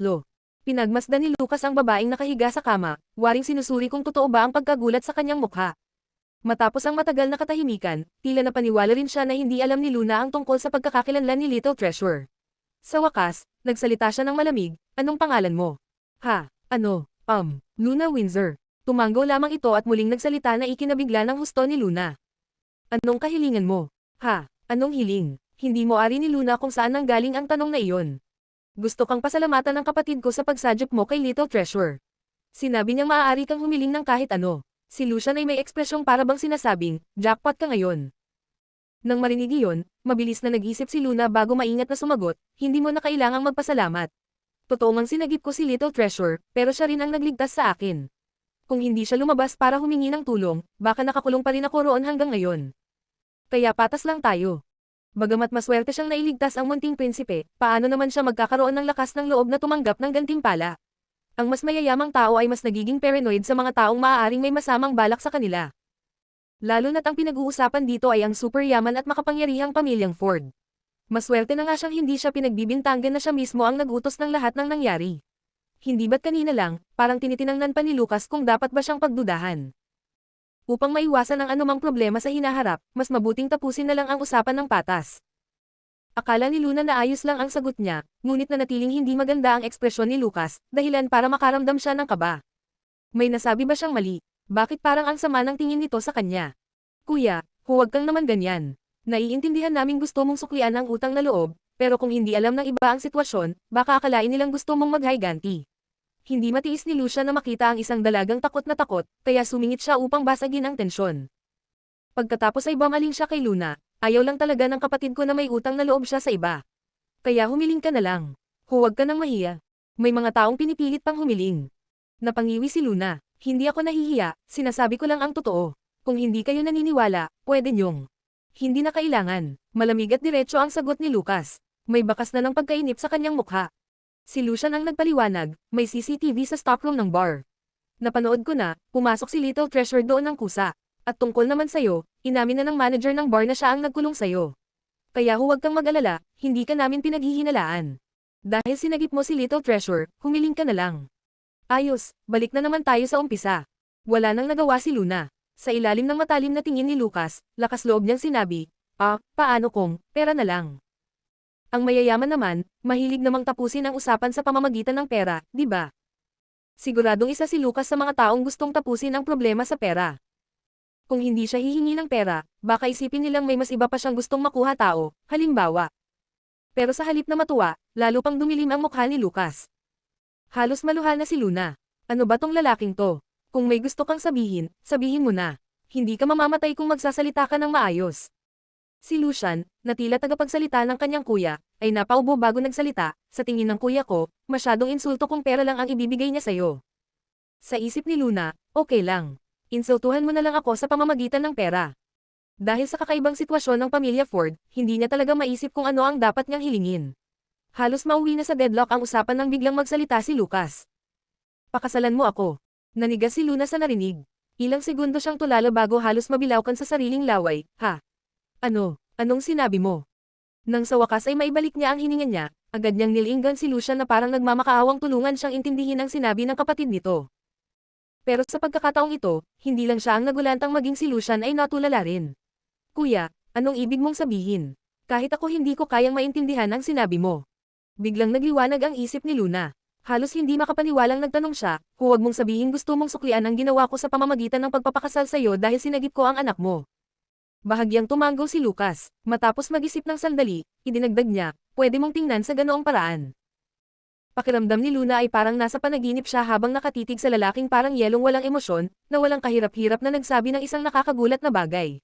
Pinagmasdan ni Lucas ang babaeng nakahiga sa kama, waring sinusuri kung totoo ba ang pagkagulat sa kanyang mukha. Matapos ang matagal na katahimikan, tila napaniwala rin siya na hindi alam ni Luna ang tungkol sa pagkakakilanlan ni Little Treasure. Sa wakas, nagsalita siya ng malamig, "Anong pangalan mo?" "Ha, ano, Luna Windsor." Tumanggo lamang ito at muling nagsalita na ikinabigla ng husto ni Luna. "Anong kahilingan mo?" "Ha, anong hiling? Hindi mo ari ni Luna kung saan nanggaling ang tanong na iyon. Gusto kang pasalamatan ng kapatid ko sa pagsadyap mo kay Little Treasure. Sinabi niyang maaari kang humiling ng kahit ano." Si Lucian ay may ekspresyong parabang sinasabing, "Jackpot ka ngayon." Nang marinig iyon, mabilis na nag-isip si Luna bago maingat na sumagot, "Hindi mo na kailangang magpasalamat. Totoo ngang sinagip ko si Little Treasure, pero siya rin ang nagligtas sa akin. Kung hindi siya lumabas para humingi ng tulong, baka nakakulong pa rin ako roon hanggang ngayon. Kaya patas lang tayo." Bagamat maswerte siyang nailigtas ang munting prinsipe, paano naman siya magkakaroon ng lakas ng loob na tumanggap ng gantimpala? Ang mas mayayamang tao ay mas nagiging paranoid sa mga taong maaaring may masamang balak sa kanila. Lalo na't ang pinag-uusapan dito ay ang super yaman at makapangyarihang pamilyang Ford. Maswerte na nga siyang hindi siya pinagbibintangan na siya mismo ang nag-utos ng lahat ng nangyari. Hindi ba't kanina lang, parang tinitinangnan pa ni Lucas kung dapat ba siyang pagdudahan. Upang maiwasan ang anumang problema sa hinaharap, mas mabuting tapusin na lang ang usapan ng patas. Akala ni Luna na ayos lang ang sagot niya, ngunit nanatiling hindi maganda ang ekspresyon ni Lucas, dahilan para makaramdam siya ng kaba. May nasabi ba siyang mali? Bakit parang ang sama ng tingin nito sa kanya? "Kuya, huwag kang naman ganyan. Naiintindihan naming gusto mong suklian ang utang na loob, pero kung hindi alam ng iba ang sitwasyon, baka akalain nilang gusto mong maghayganti." Hindi matiis ni Lucia na makita ang isang dalagang takot na takot, kaya sumingit siya upang basagin ang tensyon. Pagkatapos ay bumaling siya kay Luna, "Ayaw lang talaga ng kapatid ko na may utang na loob siya sa iba. Kaya humiling ka na lang. Huwag ka nang mahiya. May mga taong pinipilit pang humiling." Napangiwi si Luna, "Hindi ako nahihiya, sinasabi ko lang ang totoo. Kung hindi kayo naniniwala, pwede niyong." "Hindi na kailangan." Malamig at diretso ang sagot ni Lucas. May bakas na ng pagkainip sa kanyang mukha. Si Lucian ang nagpaliwanag, "May CCTV sa stockroom ng bar. Napanood ko na, pumasok si Little Treasure doon ng kusa. At tungkol naman sa'yo, inamin na ng manager ng bar na siya ang nagkulong sa'yo. Kaya huwag kang mag-alala, hindi ka namin pinaghihinalaan. Dahil sinagip mo si Little Treasure, humiling ka na lang." "Ayos, balik na naman tayo sa umpisa." Wala nang nagawa si Luna. Sa ilalim ng matalim na tingin ni Lucas, lakas loob niyang sinabi, "Paano kung, pera na lang?" Ang mayayaman naman, mahilig namang tapusin ang usapan sa pamamagitan ng pera, di ba? Siguradong isa si Lucas sa mga taong gustong tapusin ang problema sa pera. Kung hindi siya hihingi ng pera, baka isipin nilang may mas iba pa siyang gustong makuha tao, halimbawa. Pero sa halip na matuwa, lalo pang dumilim ang mukha ni Lucas. Halos maluha na si Luna. "Ano ba tong lalaking to? Kung may gusto kang sabihin, sabihin mo na. Hindi ka mamamatay kung magsasalita ka ng maayos." Si Lucian, na tila tagapagsalita ng kanyang kuya, ay napaubo bago nagsalita, "Sa tingin ng kuya ko, masyadong insulto kung pera lang ang ibibigay niya sa'yo." Sa isip ni Luna, okay lang. Insultuhan mo na lang ako sa pamamagitan ng pera. Dahil sa kakaibang sitwasyon ng pamilya Ford, hindi niya talaga maisip kung ano ang dapat niyang hilingin. Halos mauwi na sa deadlock ang usapan nang biglang magsalita si Lucas. "Pakasalan mo ako." Nanigas si Luna sa narinig. Ilang segundo siyang tulala bago halos mabilawkan sa sariling laway, "Ha? Anong sinabi mo?" Nang sa wakas ay maibalik niya ang hininga niya, agad niyang nilinggan si Lucian na parang nagmamakaawang tulungan siyang intindihin ang sinabi ng kapatid nito. Pero sa pagkakataong ito, hindi lang siya ang nagulantang maging si Lucian ay natulala rin. "Kuya, anong ibig mong sabihin? Kahit ako hindi ko kayang maintindihan ang sinabi mo." Biglang nagliwanag ang isip ni Luna. Halos hindi makapaniwalang nagtanong siya, "Huwag mong sabihin gusto mong suklian ang ginawa ko sa pamamagitan ng pagpapakasal sa'yo dahil sinagip ko ang anak mo." Bahagyang tumanggo si Lucas. Matapos mag-isip ng sandali, idinagdag niya, "Pwede mong tingnan sa ganoong paraan." Pakiramdam ni Luna ay parang nasa panaginip siya habang nakatitig sa lalaking parang yelong walang emosyon, na walang kahirap-hirap na nagsabi ng isang nakakagulat na bagay.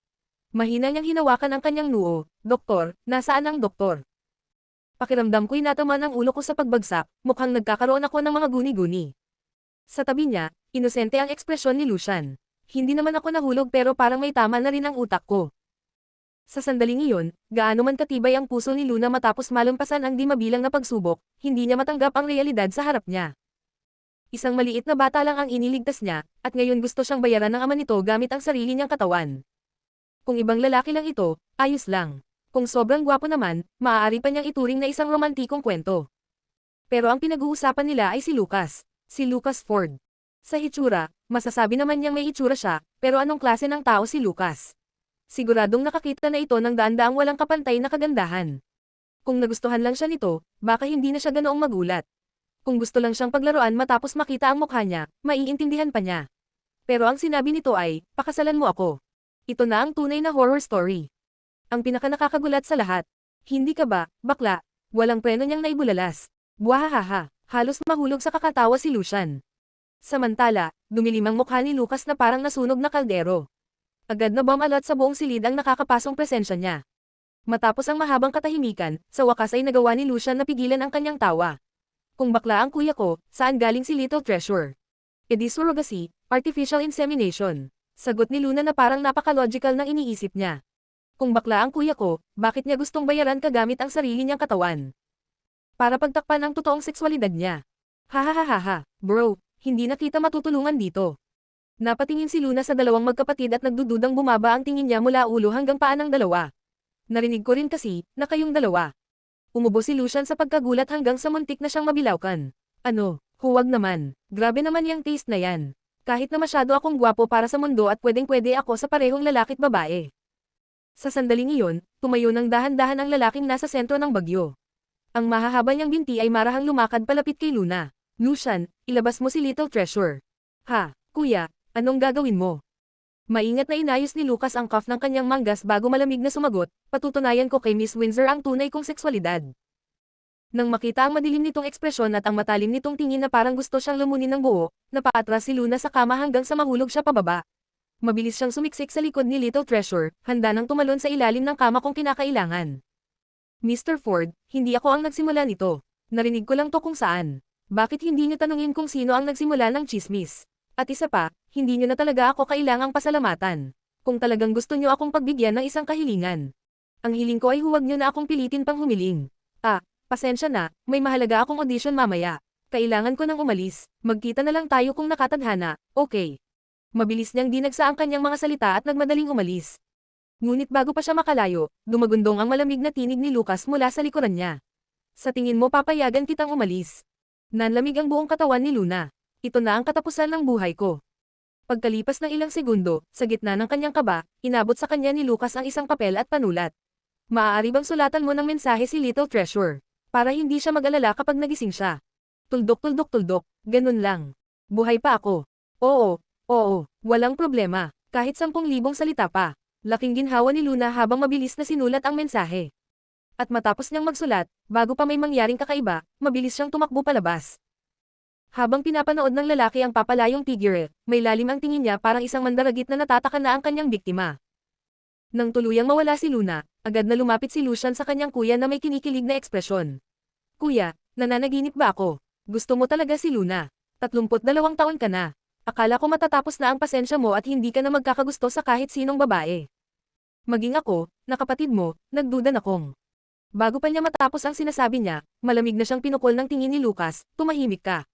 Mahina niyang hinawakan ang kanyang noo, "Doktor, nasaan ang doktor?" Pakiramdam ko'y natamaan ang ulo ko sa pagbagsak, mukhang nagkakaroon ako ng mga guni-guni. Sa tabi niya, inosente ang ekspresyon ni Lucian. "Hindi naman ako nahulog pero parang may tama na rin ang utak ko." Sa sandaling iyon, gaano man katibay ang puso ni Luna matapos malampasan ang di mabilang na pagsubok, hindi niya matanggap ang realidad sa harap niya. Isang maliit na bata lang ang iniligtas niya, at ngayon gusto siyang bayaran ng ama nito gamit ang sarili niyang katawan. Kung ibang lalaki lang ito, ayos lang. Kung sobrang gwapo naman, maaari pa niyang ituring na isang romantikong kwento. Pero ang pinag-uusapan nila ay si Lucas. Si Lucas Ford. Sa hitsura, masasabi naman niyang may hitsura siya, pero anong klase ng tao si Lucas? Siguradong nakakita na ito ng daan-daang walang kapantay na kagandahan. Kung nagustuhan lang siya nito, baka hindi na siya ganoong magulat. Kung gusto lang siyang paglaruan matapos makita ang mukha niya, maiintindihan pa niya. Pero ang sinabi nito ay, pakasalan mo ako. Ito na ang tunay na horror story. Ang pinakanakakagulat sa lahat. Hindi ka ba, bakla? Walang preno niyang naibulalas. Buhahaha, halos mahulog sa kakatawa si Lucian. Samantala, dumilim ang mukha ni Lucas na parang nasunog na kaldero. Agad na bumalot sa buong silid ang nakakapasong presensya niya. Matapos ang mahabang katahimikan, sa wakas ay nagawa ni Lucian na pigilan ang kanyang tawa. Kung bakla ang kuya ko, saan galing si Little Treasure? Edi surrogacy, artificial insemination. Sagot ni Luna na parang napaka-logical ng iniisip niya. Kung bakla ang kuya ko, bakit niya gustong bayaran kagamit ang sarili niyang katawan? Para pagtakpan ang totoong sekswalidad niya. Hahaha, bro, hindi na kita matutulungan dito. Napatingin si Luna sa dalawang magkapatid at nagdududang bumaba ang tingin niya mula ulo hanggang paa ng dalawa. Narinig ko rin kasi, na kayong dalawa. Umubo si Lucian sa pagkagulat hanggang sa muntik na siyang mabilawkan. Ano, huwag naman, grabe naman yung taste na yan. Kahit na masyado akong gwapo para sa mundo at pwedeng-pwede ako sa parehong lalaki't babae. Sa sandaling iyon, tumayo ng dahan-dahan ang lalaking nasa sentro ng bagyo. Ang mahahaba niyang binti ay marahang lumakad palapit kay Luna. Lucian, ilabas mo si Little Treasure. Ha, kuya, anong gagawin mo? Maingat na inayos ni Lucas ang cuff ng kanyang manggas bago malamig na sumagot, patutunayan ko kay Miss Windsor ang tunay kong sekswalidad. Nang makita ang madilim nitong ekspresyon at ang matalim nitong tingin na parang gusto siyang lumunin ng buo, napaatras si Luna sa kama hanggang sa mahulog siya pababa. Mabilis siyang sumiksik sa likod ni Little Treasure, handa nang tumalon sa ilalim ng kama kung kinakailangan. Mr. Ford, hindi ako ang nagsimula nito. Narinig ko lang to kung saan. Bakit hindi niyo tanungin kung sino ang nagsimula ng chismis? At isa pa, hindi niyo na talaga ako kailangang pasalamatan. Kung talagang gusto niyo akong pagbigyan ng isang kahilingan. Ang hiling ko ay huwag niyo na akong pilitin pang humiling. Pasensya na, may mahalaga akong audition mamaya. Kailangan ko nang umalis, magkita na lang tayo kung nakatadhana, okay. Mabilis niyang dinagsa ang kanyang mga salita at nagmadaling umalis. Ngunit bago pa siya makalayo, dumagundong ang malamig na tinig ni Lucas mula sa likuran niya. Sa tingin mo papayagan kitang umalis? Nanlamig ang buong katawan ni Luna. Ito na ang katapusan ng buhay ko. Pagkalipas ng ilang segundo, sa gitna ng kanyang kaba, inabot sa kanya ni Lucas ang isang papel at panulat. Maaari bang sulatan mo ng mensahe si Little Treasure? Para hindi siya mag-alala kapag nagising siya. Tuldok, ganun lang. Buhay pa ako. Oo, walang problema, kahit 10,000 salita pa. Laking ginhawa ni Luna habang mabilis na sinulat ang mensahe. At matapos niyang magsulat, bago pa may mangyaring kakaiba, mabilis siyang tumakbo palabas. Habang pinapanood ng lalaki ang papalayong figure, may lalim ang tingin niya parang isang mandaragit na natataka na ang kanyang biktima. Nang tuluyang mawala si Luna, agad na lumapit si Lucian sa kanyang kuya na may kinikilig na ekspresyon. Kuya, nananaginip ba ako? Gusto mo talaga si Luna? 32 taon ka na. Akala ko matatapos na ang pasensya mo at hindi ka na magkakagusto sa kahit sinong babae. Maging ako, na kapatid mo, nagduda na kong. Bago pa niya matapos ang sinasabi niya, malamig na siyang pinukol ng tingin ni Lucas, tumahimik ka.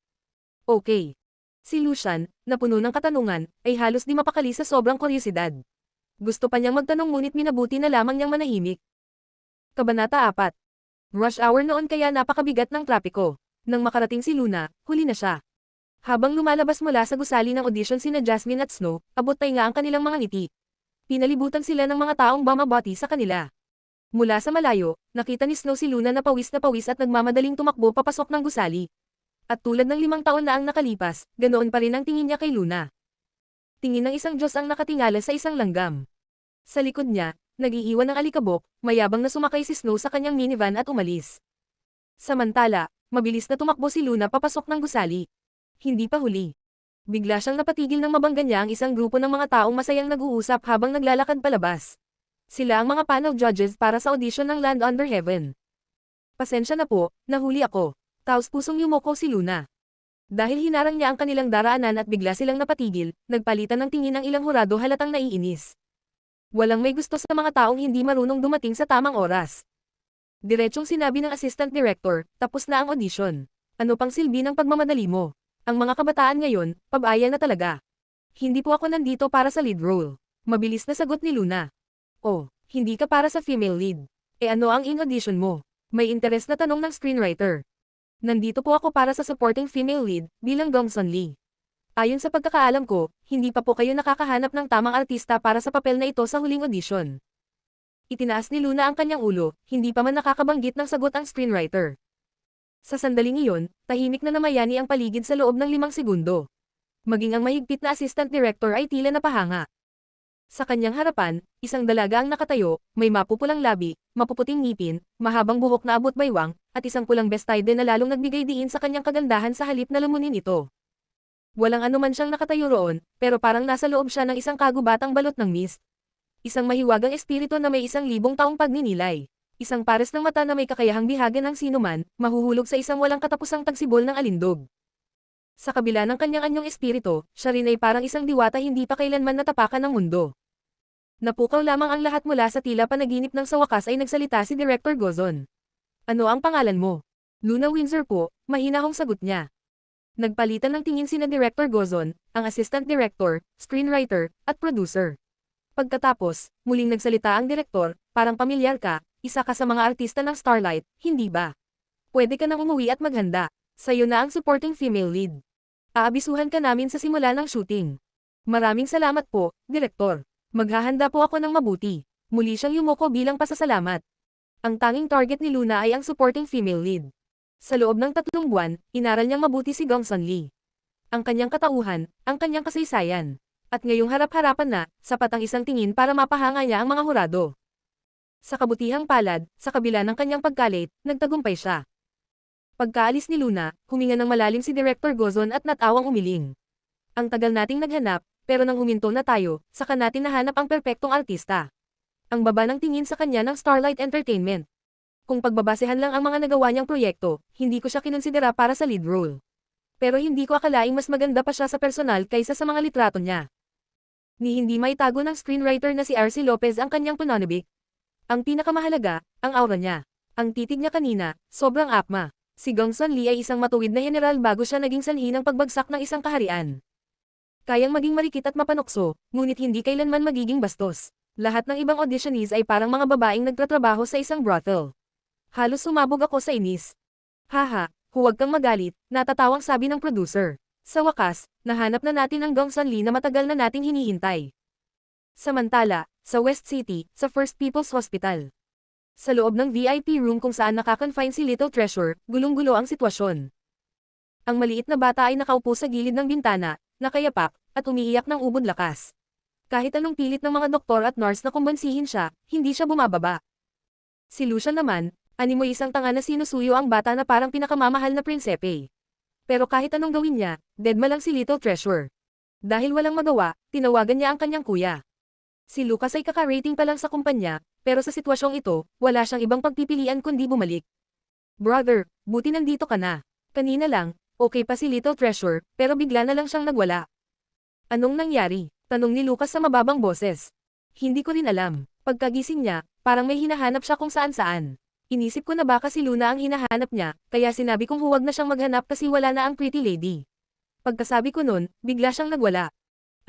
Okay. Si Lucian, na puno ng katanungan, ay halos di mapakali sa sobrang kuryosidad. Gusto pa niyang magtanong ngunit minabuti na lamang niyang manahimik. Kabanata 4. Rush hour noon kaya napakabigat ng trapiko. Nang makarating si Luna, huli na siya. Habang lumalabas mula sa gusali ng audition sina Jasmine at Snow, abot nga ang kanilang mga ngiti. Pinalibutan sila ng mga taong bumabati sa kanila. Mula sa malayo, nakita ni Snow si Luna na pawis at nagmamadaling tumakbo papasok ng gusali. At tulad ng 5 taon na ang nakalipas, ganoon pa rin ang tingin niya kay Luna. Tingin ng isang Diyos ang nakatingala sa isang langgam. Sa likod niya, nag-iiwan ng alikabok, mayabang na sumakay si Snow sa kanyang minivan at umalis. Samantala, mabilis na tumakbo si Luna papasok ng gusali. Hindi pa huli. Bigla siyang napatigil ng mabangga niya ang isang grupo ng mga taong masayang nag-uusap habang naglalakad palabas. Sila ang mga panel judges para sa audition ng Land Under Heaven. Pasensya na po, nahuli ako. Taos pusong yumoko si Luna. Dahil hinarang niya ang kanilang daraanan at bigla silang napatigil, nagpalitan ng tingin ng ilang hurado halatang naiinis. Walang may gusto sa mga taong hindi marunong dumating sa tamang oras. Diretsong sinabi ng assistant director, tapos na ang audition. Ano pang silbi ng pagmamadali mo? Ang mga kabataan ngayon, pabaya na talaga. Hindi po ako nandito para sa lead role. Mabilis na sagot ni Luna. Oh, hindi ka para sa female lead. Ano ang in-audition mo? May interes na tanong ng screenwriter. Nandito po ako para sa supporting female lead, bilang Gongsun Lee. Ayon sa pagkakaalam ko, hindi pa po kayo nakakahanap ng tamang artista para sa papel na ito sa huling audition. Itinaas ni Luna ang kanyang ulo, hindi pa man nakakabanggit ng sagot ang screenwriter. Sa sandaling iyon, tahimik na namayani ang paligid sa loob ng 5 segundo. Maging ang mahigpit na assistant director ay tila napahanga. Sa kanyang harapan, isang dalaga ang nakatayo, may mapupulang labi, mapuputing ngipin, mahabang buhok na abot baywang, at isang pulang bestide na lalong nagbigay diin sa kanyang kagandahan sa halip na lumunin ito. Walang anuman siyang nakatayo roon, pero parang nasa loob siya ng isang kagubatang balot ng mist. Isang mahiwagang espiritu na may 1,000 taong pagninilay. Isang pares ng mata na may kakayahang bihagan ng sinuman, mahuhulog sa isang walang katapusang tagsibol ng alindog. Sa kabila ng kanyang anyong espiritu, siya rin ay parang isang diwata hindi pa kailanman natapakan ng mundo. Napukaw lamang ang lahat mula sa tila panaginip nang sa wakas ay nagsalita si Director Gozon. Ano ang pangalan mo? Luna Windsor po, mahinahong sagot niya. Nagpalitan ng tingin sina Director Gozon, ang assistant director, screenwriter, at producer. Pagkatapos, muling nagsalita ang direktor, parang pamilyar ka, isa ka sa mga artista ng Starlight, hindi ba? Pwede ka nang umuwi at maghanda. Sa'yo na ang supporting female lead. Aabisuhan ka namin sa simula ng shooting. Maraming salamat po, Direktor. Maghahanda po ako ng mabuti. Muli siyang yumuko bilang pasasalamat. Ang tanging target ni Luna ay ang supporting female lead. Sa loob ng 3 buwan, inaral niyang mabuti si Gongsun Lee. Ang kanyang katauhan, ang kanyang kasaysayan. At ngayong harap-harapan na, sapat ang isang tingin para mapahanga niya ang mga hurado. Sa kabutihang palad, sa kabila ng kanyang pagkalit, nagtagumpay siya. Pagkaalis ni Luna, huminga ng malalim si Director Gozon at natawang umiling. Ang tagal nating naghanap, pero nang huminto na tayo, saka natin nahanap ang perpektong artista. Ang baba ng tingin sa kanya ng Starlight Entertainment. Kung pagbabasehan lang ang mga nagawa niyang proyekto, hindi ko siya kinonsidera para sa lead role. Pero hindi ko akalaing mas maganda pa siya sa personal kaysa sa mga litrato niya. Ni hindi maitago ng screenwriter na si R.C. Lopez ang kanyang pananabik. Ang pinakamahalaga, ang aura niya. Ang titig niya kanina, sobrang akma. Si Gongsun Lee ay isang matuwid na general bago siya naging sanhi ng pagbagsak ng isang kaharian. Kayang maging marikit at mapanukso, ngunit hindi kailanman magiging bastos. Lahat ng ibang auditionees ay parang mga babaeng nagtatrabaho sa isang brothel. Halos sumabog ako sa inis. Haha, huwag kang magalit, natatawang sabi ng producer. Sa wakas, nahanap na natin ang Gongsun Lee na matagal na nating hinihintay. Samantala, sa West City, sa First People's Hospital. Sa loob ng VIP room kung saan nakakonfine si Little Treasure, gulong-gulo ang sitwasyon. Ang maliit na bata ay nakaupo sa gilid ng bintana, nakayapak, at umiiyak ng ubod lakas. Kahit anong pilit ng mga doktor at nurse na kumbansihin siya, hindi siya bumababa. Si Lucia naman, animoy isang tanga na sinusuyo ang bata na parang pinakamamahal na prinsepe. Pero kahit anong gawin niya, deadma lang si Little Treasure. Dahil walang magawa, tinawagan niya ang kanyang kuya. Si Lucas ay kaka-rating pa lang sa kumpanya, pero sa sitwasyong ito, wala siyang ibang pagpipilian kundi bumalik. Brother, buti nandito ka na. Kanina lang, okay pa si Little Treasure, pero bigla na lang siyang nagwala. Anong nangyari? Tanong ni Lucas sa mababang boses. Hindi ko rin alam. Pagkagising niya, parang may hinahanap siya kung saan-saan. Inisip ko na baka si Luna ang hinahanap niya, kaya sinabi kong huwag na siyang maghanap kasi wala na ang pretty lady. Pagkasabi ko nun, bigla siyang nagwala.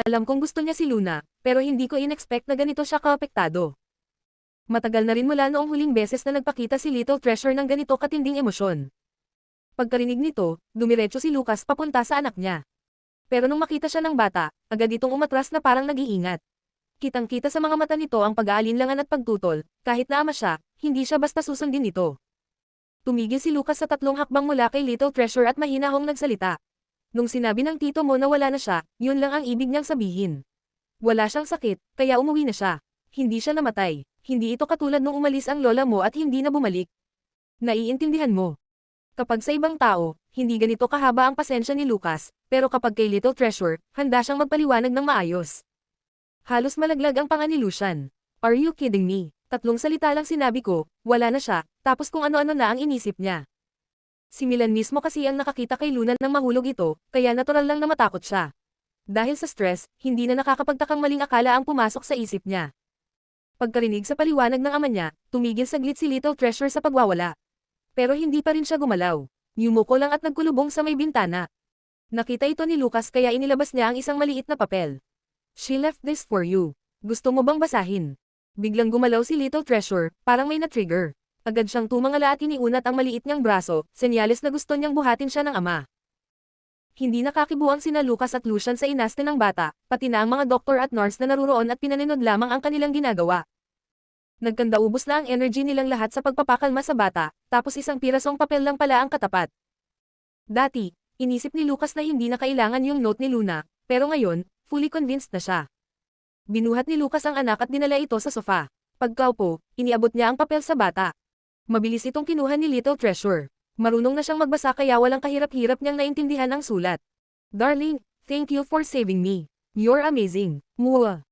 Alam kong gusto niya si Luna, pero hindi ko in-expect na ganito siya kaapektado. Matagal na rin mula noong huling beses na nagpakita si Little Treasure ng ganito katinding emosyon. Pagkarinig nito, dumiretso si Lucas papunta sa anak niya. Pero nung makita siya ng bata, agad itong umatras na parang nag-iingat. Kitang-kita sa mga mata nito ang pag-aalinlangan at pagtutol, kahit na ama siya, hindi siya basta susundin nito. Tumigil si Lucas sa 3 hakbang mula kay Little Treasure at mahinahong nagsalita. Nung sinabi ng tito mo na wala na siya, yun lang ang ibig niyang sabihin. Wala siyang sakit, kaya umuwi na siya. Hindi siya namatay. Hindi ito katulad nung umalis ang lola mo at hindi na bumalik. Naiintindihan mo. Kapag sa ibang tao, hindi ganito kahaba ang pasensya ni Lucas, pero kapag kay Little Treasure, handa siyang magpaliwanag ng maayos. Halos malaglag ang panga ni Lucian. Are you kidding me? 3 salita lang sinabi ko, wala na siya, tapos kung ano-ano na ang inisip niya. Si Milan mismo kasi ang nakakita kay Luna nang mahulog ito, kaya natural lang na matakot siya. Dahil sa stress, hindi na nakakapagtakang maling akala ang pumasok sa isip niya. Pagkarinig sa paliwanag ng ama niya, tumigil saglit si Little Treasure sa pagwawala. Pero hindi pa rin siya gumalaw. Yumuko lang at nagkulubong sa may bintana. Nakita ito ni Lucas kaya inilabas niya ang isang maliit na papel. She left this for you. Gusto mo bang basahin? Biglang gumalaw si Little Treasure, parang may na-trigger. Agad siyang tumangala at iniunat ang maliit niyang braso, senyales na gusto niyang buhatin siya ng ama. Hindi nakakibuang sina Lucas at Lucian sa inaste ng bata, pati na ang mga doktor at nurse na naruroon at pinaninod lamang ang kanilang ginagawa. Nagkandaubos na ang energy nilang lahat sa pagpapakalma sa bata, tapos isang pirasong papel lang pala ang katapat. Dati, inisip ni Lucas na hindi na kailangan yung note ni Luna, pero ngayon, fully convinced na siya. Binuhat ni Lucas ang anak at dinala ito sa sofa. Pagkaupo, iniabot niya ang papel sa bata. Mabilis itong kinuha ni Little Treasure. Marunong na siyang magbasa kaya walang kahirap-hirap niyang naintindihan ang sulat. Darling, thank you for saving me. You're amazing. Mua.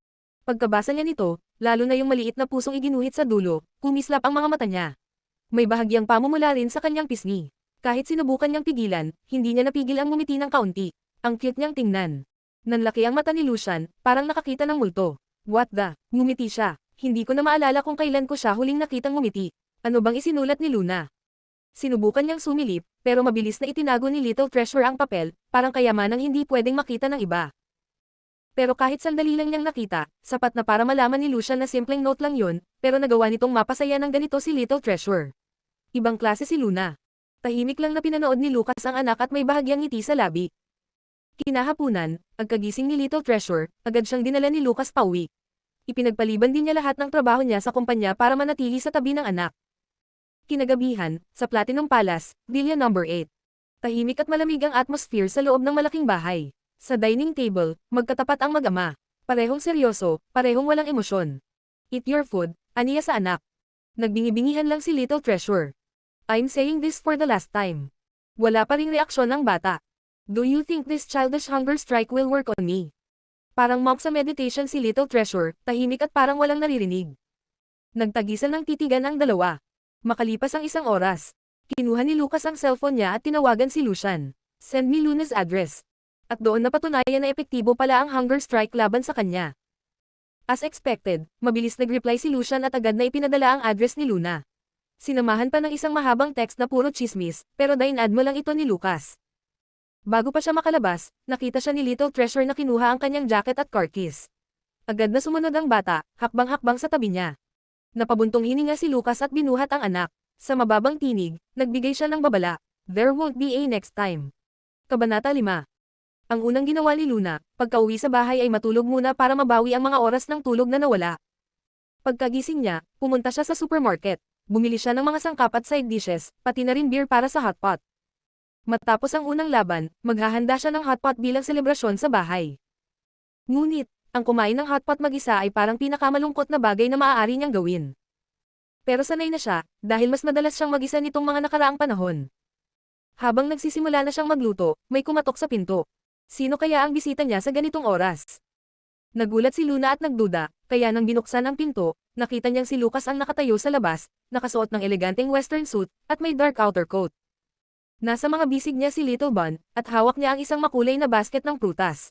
Pagkabasa niya nito, lalo na yung maliit na pusong iginuhit sa dulo, kumislap ang mga mata niya. May bahagyang pamumula rin sa kanyang pisngi. Kahit sinubukan niyang pigilan, hindi niya napigil ang ngumiti ng kaunti. Ang cute niyang tingnan. Nanlaki ang mata ni Lucian, parang nakakita ng multo. What the? Ngumiti siya. Hindi ko na maalala kung kailan ko siya huling nakitang ngumiti. Ano bang isinulat ni Luna? Sinubukan niyang sumilip, pero mabilis na itinago ni Little Treasure ang papel, parang kayamanang hindi pwedeng makita ng iba. Pero kahit sandali lang niyang nakita, sapat na para malaman ni Lucian na simpleng note lang yun, pero nagawa nitong mapasaya ng ganito si Little Treasure. Ibang klase si Luna. Tahimik lang na pinanood ni Lucas ang anak at may bahagyang ngiti sa labi. Kinahapunan, pagkagising ni Little Treasure, agad siyang dinala ni Lucas pauwi. Ipinagpaliban din niya lahat ng trabaho niya sa kumpanya para manatili sa tabi ng anak. Kinagabihan, sa Platinum Palace, Villa No. 8. Tahimik at malamig ang atmosphere sa loob ng malaking bahay. Sa dining table, magkatapat ang mag-ama. Parehong seryoso, parehong walang emosyon. Eat your food, aniya sa anak. Nagbingi-bingihan lang si Little Treasure. I'm saying this for the last time. Wala pa ring reaksyon ng bata. Do you think this childish hunger strike will work on me? Parang monk sa meditation si Little Treasure, tahimik at parang walang naririnig. Nagtagisan ng titigan ang dalawa. Makalipas ang isang oras, kinuha ni Lucas ang cellphone niya at tinawagan si Lucian. Send me Luna's address. At doon napatunayan na epektibo pala ang hunger strike laban sa kanya. As expected, mabilis nag-reply si Lucian at agad na ipinadala ang address ni Luna. Sinamahan pa ng isang mahabang text na puro chismis, pero dinad mo lang ito ni Lucas. Bago pa siya makalabas, nakita siya ni Little Treasure na kinuha ang kanyang jacket at car keys. Agad na sumunod ang bata, hakbang-hakbang sa tabi niya. Napabuntong hininga si Lucas at binuhat ang anak. Sa mababang tinig, nagbigay siya ng babala. There won't be a next time. Kabanata 5. Ang unang ginawa ni Luna, pagka-uwi sa bahay ay matulog muna para mabawi ang mga oras ng tulog na nawala. Pagkagising niya, pumunta siya sa supermarket. Bumili siya ng mga sangkap at side dishes, pati na rin beer para sa hotpot. Matapos ang unang laban, maghahanda siya ng hotpot bilang selebrasyon sa bahay. Ngunit, ang kumain ng hotpot mag-isa ay parang pinakamalungkot na bagay na maaari niyang gawin. Pero sanay na siya, dahil mas madalas siyang mag-isa nitong mga nakaraang panahon. Habang nagsisimula na siyang magluto, may kumatok sa pinto. Sino kaya ang bisita niya sa ganitong oras? Nagulat si Luna at nagduda, kaya nang binuksan ang pinto, nakita niyang si Lucas ang nakatayo sa labas, nakasuot ng eleganteng western suit, at may dark outer coat. Nasa mga bisig niya si Little Bun, at hawak niya ang isang makulay na basket ng prutas.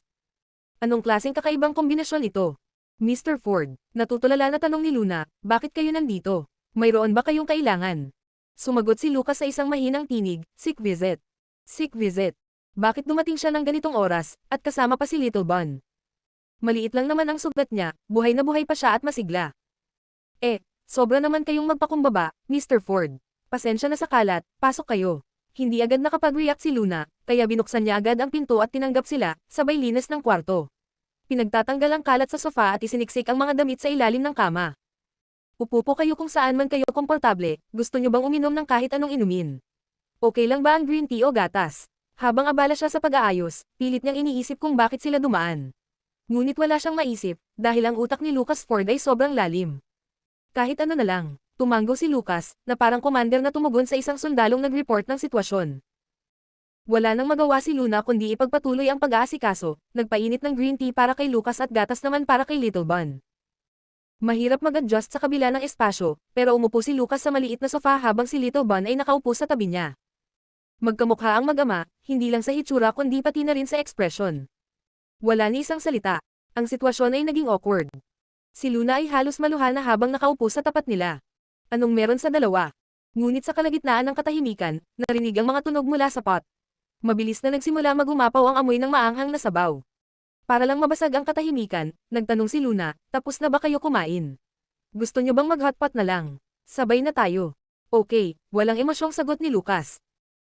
Anong klaseng kakaibang kombinasyon ito? Mr. Ford, natutulala na tanong ni Luna, bakit kayo nandito? Mayroon ba kayong kailangan? Sumagot si Lucas sa isang mahinang tinig, sick visit. Sick visit. Bakit dumating siya ng ganitong oras, at kasama pa si Little Bun? Maliit lang naman ang sugat niya, buhay na buhay pa siya at masigla. Sobra naman kayong magpakumbaba, Mr. Ford. Pasensya na sa kalat, pasok kayo. Hindi agad nakapag-react si Luna, kaya binuksan niya agad ang pinto at tinanggap sila, sabay linis ng kwarto. Pinagtatanggal ang kalat sa sofa at isiniksik ang mga damit sa ilalim ng kama. Upo po kayo kung saan man kayo komportable, gusto niyo bang uminom ng kahit anong inumin? Okay lang ba ang green tea o gatas? Habang abala siya sa pag-aayos, pilit niyang iniisip kung bakit sila dumaan. Ngunit wala siyang maisip, dahil ang utak ni Lucas Ford ay sobrang lalim. Kahit ano na lang, tumanggo si Lucas, na parang commander na tumugon sa isang sundalong nag-report ng sitwasyon. Wala nang magawa si Luna kundi ipagpatuloy ang pag-aasikaso, nagpainit ng green tea para kay Lucas at gatas naman para kay Little Bun. Mahirap mag-adjust sa kabila ng espasyo, pero umupo si Lucas sa maliit na sofa habang si Little Bun ay nakaupo sa tabi niya. Magkamukha ang mag-ama, hindi lang sa hitsura kundi pati na rin sa ekspresyon. Wala ni isang salita. Ang sitwasyon ay naging awkward. Si Luna ay halos maluha na habang nakaupo sa tapat nila. Anong meron sa dalawa? Ngunit sa kalagitnaan ng katahimikan, narinig ang mga tunog mula sa pot. Mabilis na nagsimula magumapaw ang amoy ng maanghang na sabaw. Para lang mabasag ang katahimikan, nagtanong si Luna, tapos na ba kayo kumain? Gusto niyo bang mag-hotpot na lang? Sabay na tayo. Okay, walang emosyong sagot ni Lucas.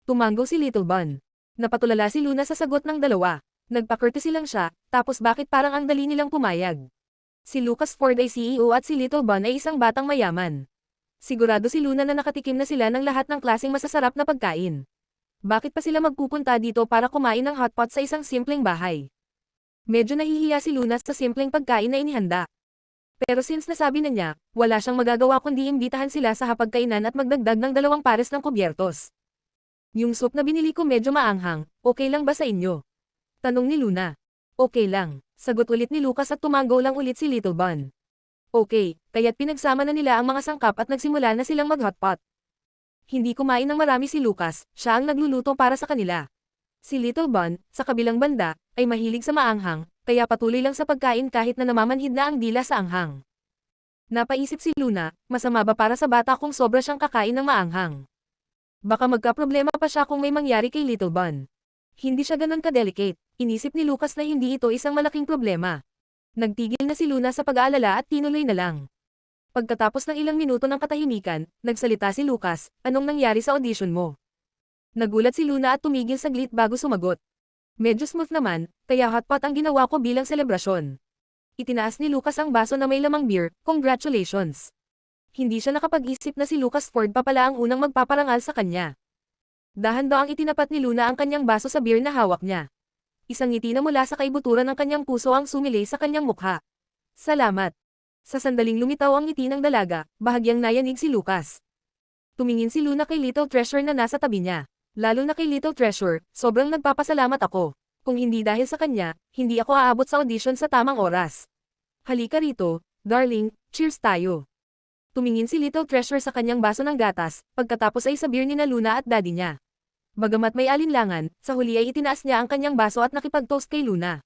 Tumango si Little Bun. Napatulala si Luna sa sagot ng dalawa. Nagpa-courtesy lang siya, tapos bakit parang ang dali nilang pumayag? Si Lucas Ford ay CEO at si Little Bun ay isang batang mayaman. Sigurado si Luna na nakatikim na sila ng lahat ng klaseng masasarap na pagkain. Bakit pa sila magpupunta dito para kumain ng hotpot sa isang simpleng bahay? Medyo nahihiya si Luna sa simpleng pagkain na inihanda. Pero since nasabi na niya, wala siyang magagawa kundi imbitahan sila sa hapagkainan at magdagdag ng 2 pares ng kubyertos. Yung soup na binili ko medyo maanghang, okay lang ba sa inyo? Tanong ni Luna. Okay lang, sagot ulit ni Lucas at tumango lang ulit si Little Bun. Okay, kaya't pinagsama na nila ang mga sangkap at nagsimula na silang mag-hotpot. Hindi kumain ng marami si Lucas, siya ang nagluluto para sa kanila. Si Little Bun, sa kabilang banda, ay mahilig sa maanghang, kaya patuloy lang sa pagkain kahit na namamanhid na ang dila sa anghang. Napaisip si Luna, masama ba para sa bata kung sobra siyang kakain ng maanghang? Baka magka-problema pa siya kung may mangyari kay Little Bun. Hindi siya ganun ka-delicate, inisip ni Lucas na hindi ito isang malaking problema. Nagtigil na si Luna sa pag-aalala at tinuloy na lang. Pagkatapos ng ilang minuto ng katahimikan, nagsalita si Lucas, anong nangyari sa audition mo? Nagulat si Luna at tumigil saglit bago sumagot. Medyo smooth naman, kaya hotpot ang ginawa ko bilang selebrasyon. Itinaas ni Lucas ang baso na may lamang beer, congratulations. Hindi siya nakapag-isip na si Lucas Ford pa pala ang unang magpaparangal sa kanya. Dahan-daang itinapat ni Luna ang kanyang baso sa beer na hawak niya. Isang ngiti na mula sa kaibuturan ng kanyang puso ang sumilay sa kanyang mukha. Salamat. Sa sandaling lumitaw ang ngiti ng dalaga, bahagyang nayanig si Lucas. Tumingin si Luna kay Little Treasure na nasa tabi niya. Lalo na kay Little Treasure, sobrang nagpapasalamat ako. Kung hindi dahil sa kanya, hindi ako aabot sa audition sa tamang oras. Halika rito, darling, cheers tayo. Tumingin si Little Treasure sa kanyang baso ng gatas, pagkatapos ay sa beer ni na Luna at daddy niya. Bagamat may alinlangan, sa huli ay itinaas niya ang kanyang baso at nakipag-toast kay Luna.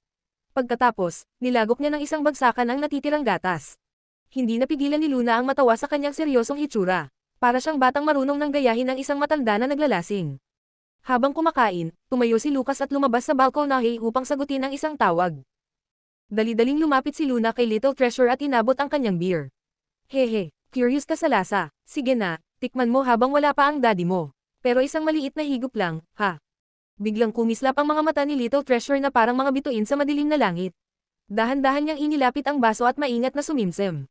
Pagkatapos, nilagok niya ng isang bagsakan ang natitirang gatas. Hindi napigilan ni Luna ang matawa sa kanyang seryosong hitsura. Para siyang batang marunong nang gayahin ng isang matanda na naglalasing. Habang kumakain, tumayo si Lucas at lumabas sa balkonahe upang sagutin ang isang tawag. Dali-daling lumapit si Luna kay Little Treasure at inabot ang kanyang beer. Hehe, curious ka sa lasa, sige na, tikman mo habang wala pa ang daddy mo. Pero isang maliit na higop lang, ha? Biglang kumislap ang mga mata ni Little Treasure na parang mga bituin sa madilim na langit. Dahan-dahan niyang inilapit ang baso at maingat na sumimsim.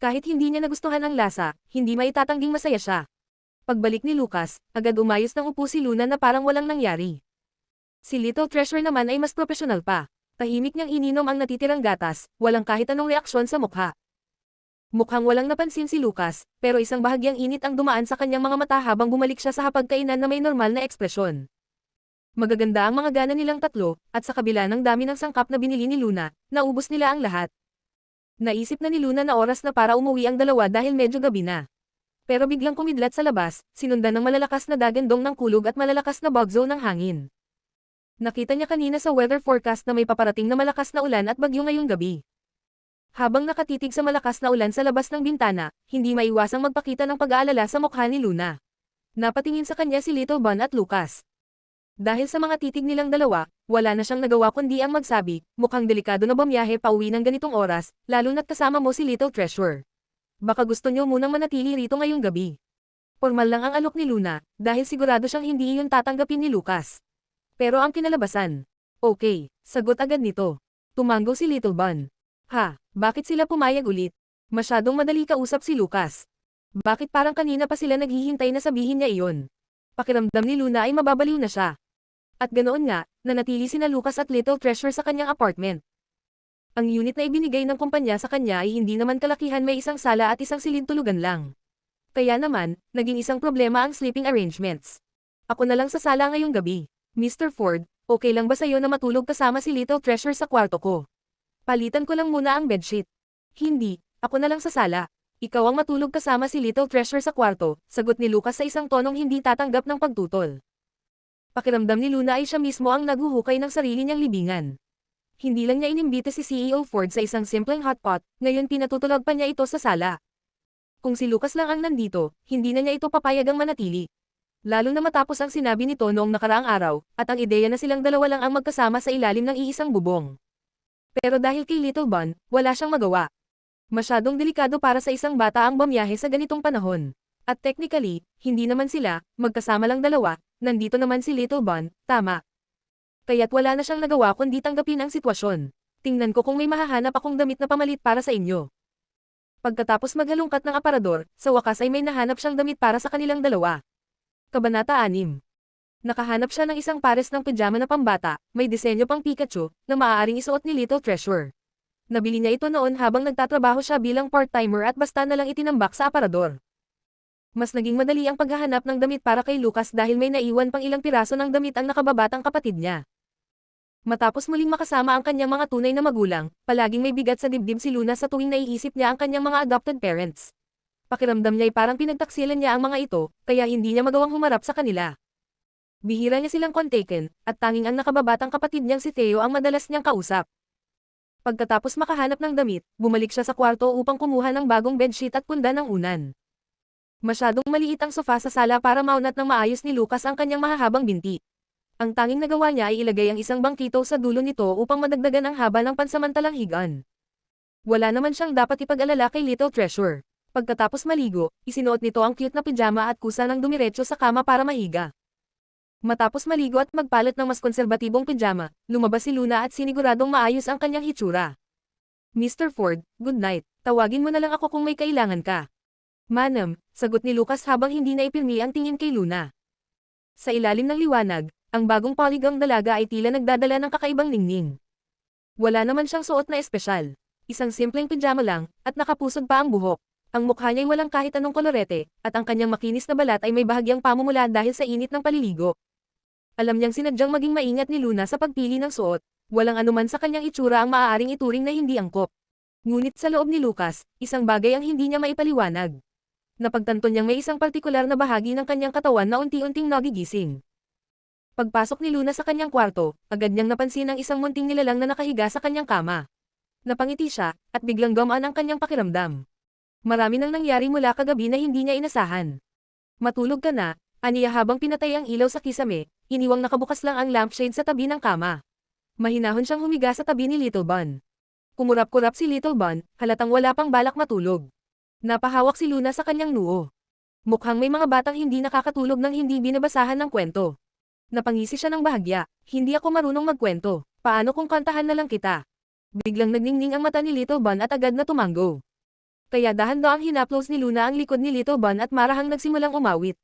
Kahit hindi niya nagustuhan ang lasa, hindi maitatangging masaya siya. Pagbalik ni Lucas, agad umayos ng upo si Luna na parang walang nangyari. Si Little Treasure naman ay mas profesional pa. Tahimik niyang ininom ang natitirang gatas, walang kahit anong reaksyon sa mukha. Mukhang walang napansin si Lucas, pero isang bahagyang init ang dumaan sa kanyang mga mata habang bumalik siya sa hapagkainan na may normal na ekspresyon. Magaganda ang mga gana nilang tatlo, at sa kabila ng dami ng sangkap na binili ni Luna, naubos nila ang lahat. Naisip na ni Luna na oras na para umuwi ang dalawa dahil medyo gabi na. Pero biglang kumidlat sa labas, sinundan ng malalakas na dagandong ng kulog at malalakas na bagzo ng hangin. Nakita niya kanina sa weather forecast na may paparating na malakas na ulan at bagyo ngayong gabi. Habang nakatitig sa malakas na ulan sa labas ng bintana, hindi maiwasang magpakita ng pag-aalala sa mukha ni Luna. Napatingin sa kanya si Little Bun at Lucas. Dahil sa mga titig nilang dalawa, wala na siyang nagawa kundi ang magsabi, mukhang delikado na bumiyahe pa uwi ng ganitong oras, lalo na't kasama mo si Little Treasure. Baka gusto niyo munang manatili rito ngayong gabi. Formal lang ang alok ni Luna, dahil sigurado siyang hindi iyon tatanggapin ni Lucas. Pero ang kinalabasan. Okay, sagot agad nito. Tumango si Little Bun. Ha, bakit sila pumayag ulit? Masyadong madali kausap si Lucas. Bakit parang kanina pa sila naghihintay na sabihin niya iyon? Pakiramdam ni Luna ay mababaliw na siya. At ganoon nga, nanatili sina Lucas at Little Treasure sa kanyang apartment. Ang unit na ibinigay ng kumpanya sa kanya ay hindi naman kalakihan, may isang sala at isang silid-tulugan lang. Kaya naman, naging isang problema ang sleeping arrangements. Ako na lang sa sala ngayong gabi. Mr. Ford, okay lang ba sa'yo na matulog kasama si Little Treasure sa kwarto ko? Palitan ko lang muna ang bedsheet. Hindi, ako na lang sa sala. Ikaw ang matulog kasama si Little Treasure sa kwarto, sagot ni Lucas sa isang tonong hindi tatanggap ng pagtutol. Pakiramdam ni Luna ay siya mismo ang naghuhukay ng sarili niyang libingan. Hindi lang niya inimbita si CEO Ford sa isang simpleng hotpot, ngayon pinatutulog pa niya ito sa sala. Kung si Lucas lang ang nandito, hindi na niya ito papayagang manatili. Lalo na matapos ang sinabi nito noong nakaraang araw, at ang ideya na silang dalawa lang ang magkasama sa ilalim ng iisang bubong. Pero dahil kay Little Bun, wala siyang magawa. Masyadong delikado para sa isang bata ang bumiyahe sa ganitong panahon. At technically, hindi naman sila, magkasama lang dalawa, nandito naman si Little Bun, tama. Kaya't wala na siyang nagawa kundi tanggapin ang sitwasyon. Tingnan ko kung may mahahanap akong damit na pamalit para sa inyo. Pagkatapos maghalungkat ng aparador, sa wakas ay may nahanap siyang damit para sa kanilang dalawa. Kabanata 6. Nakahanap siya ng isang pares ng pajama na pambata, may disenyo pang Pikachu, na maaaring isuot ni Little Treasure. Nabili niya ito noon habang nagtatrabaho siya bilang part-timer at basta na lang itinambak sa aparador. Mas naging madali ang paghahanap ng damit para kay Lucas dahil may naiwan pang ilang piraso ng damit ang nakababatang kapatid niya. Matapos muling makasama ang kanyang mga tunay na magulang, palaging may bigat sa dibdib si Luna sa tuwing naiisip niya ang kanyang mga adopted parents. Pakiramdam niya ay parang pinagtaksilan niya ang mga ito, kaya hindi niya magawang humarap sa kanila. Bihira niya silang kontaken, at tanging ang nakababatang kapatid niyang si Theo ang madalas niyang kausap. Pagkatapos makahanap ng damit, bumalik siya sa kwarto upang kumuha ng bagong bedsheet at punda ng unan. Masyadong maliit ang sofa sa sala para maunat ng maayos ni Lucas ang kanyang mahahabang binti. Ang tanging nagawa niya ay ilagay ang isang bangkito sa dulo nito upang madagdagan ang haba ng pansamantalang higaan. Wala naman siyang dapat ipag-alala kay Little Treasure. Pagkatapos maligo, isinuot nito ang cute na pijama at kusa ng dumiretso sa kama para mahiga. Matapos maligo at magpalit ng mas konserbatibong pijama, lumabas si Luna at siniguradong maayos ang kanyang hitsura. Mr. Ford, good night. Tawagin mo na lang ako kung may kailangan ka. Manam, sagot ni Lucas habang hindi na ipirmi ang tingin kay Luna. Sa ilalim ng liwanag, ang bagong polygon dalaga ay tila nagdadala ng kakaibang ningning. Wala naman siyang suot na espesyal. Isang simpleng pijama lang, at nakapusog pa ang buhok. Ang mukha niya'y walang kahit anong kolorete, at ang kanyang makinis na balat ay may bahagyang pamumula dahil sa init ng paliligo. Alam niyang sinadyang maging maingat ni Luna sa pagpili ng suot. Walang anuman sa kanyang itsura ang maaaring ituring na hindi angkop. Ngunit sa loob ni Lucas, isang bagay ang hindi niya maipaliwanag. Napagtanto niyang may isang partikular na bahagi ng kanyang katawan na unti-unting nagigising. Pagpasok ni Luna sa kanyang kwarto, agad niyang napansin ang isang munting nilalang na nakahiga sa kanyang kama. Napangiti siya, at biglang gumaan ang kanyang pakiramdam. Marami nang nangyari mula kagabi na hindi niya inasahan. Matulog ka na, aniya habang pinatay ang ilaw sa kisame, iniwang nakabukas lang ang lampshade sa tabi ng kama. Mahinahon siyang humiga sa tabi ni Little Bun. Kumurap-kurap si Little Bun, halatang wala pang balak matulog. Napahawak si Luna sa kanyang noo. Mukhang may mga batang hindi nakakatulog nang hindi binabasahan ng kwento. Napangisi siya ng bahagya, hindi ako marunong magkwento, paano kung kantahan na lang kita? Biglang nagningning ang mata ni Little Bun at agad na tumango. Kaya dahan-daang hinaplos ni Luna ang likod ni Little Bun at marahang nagsimulang umawit.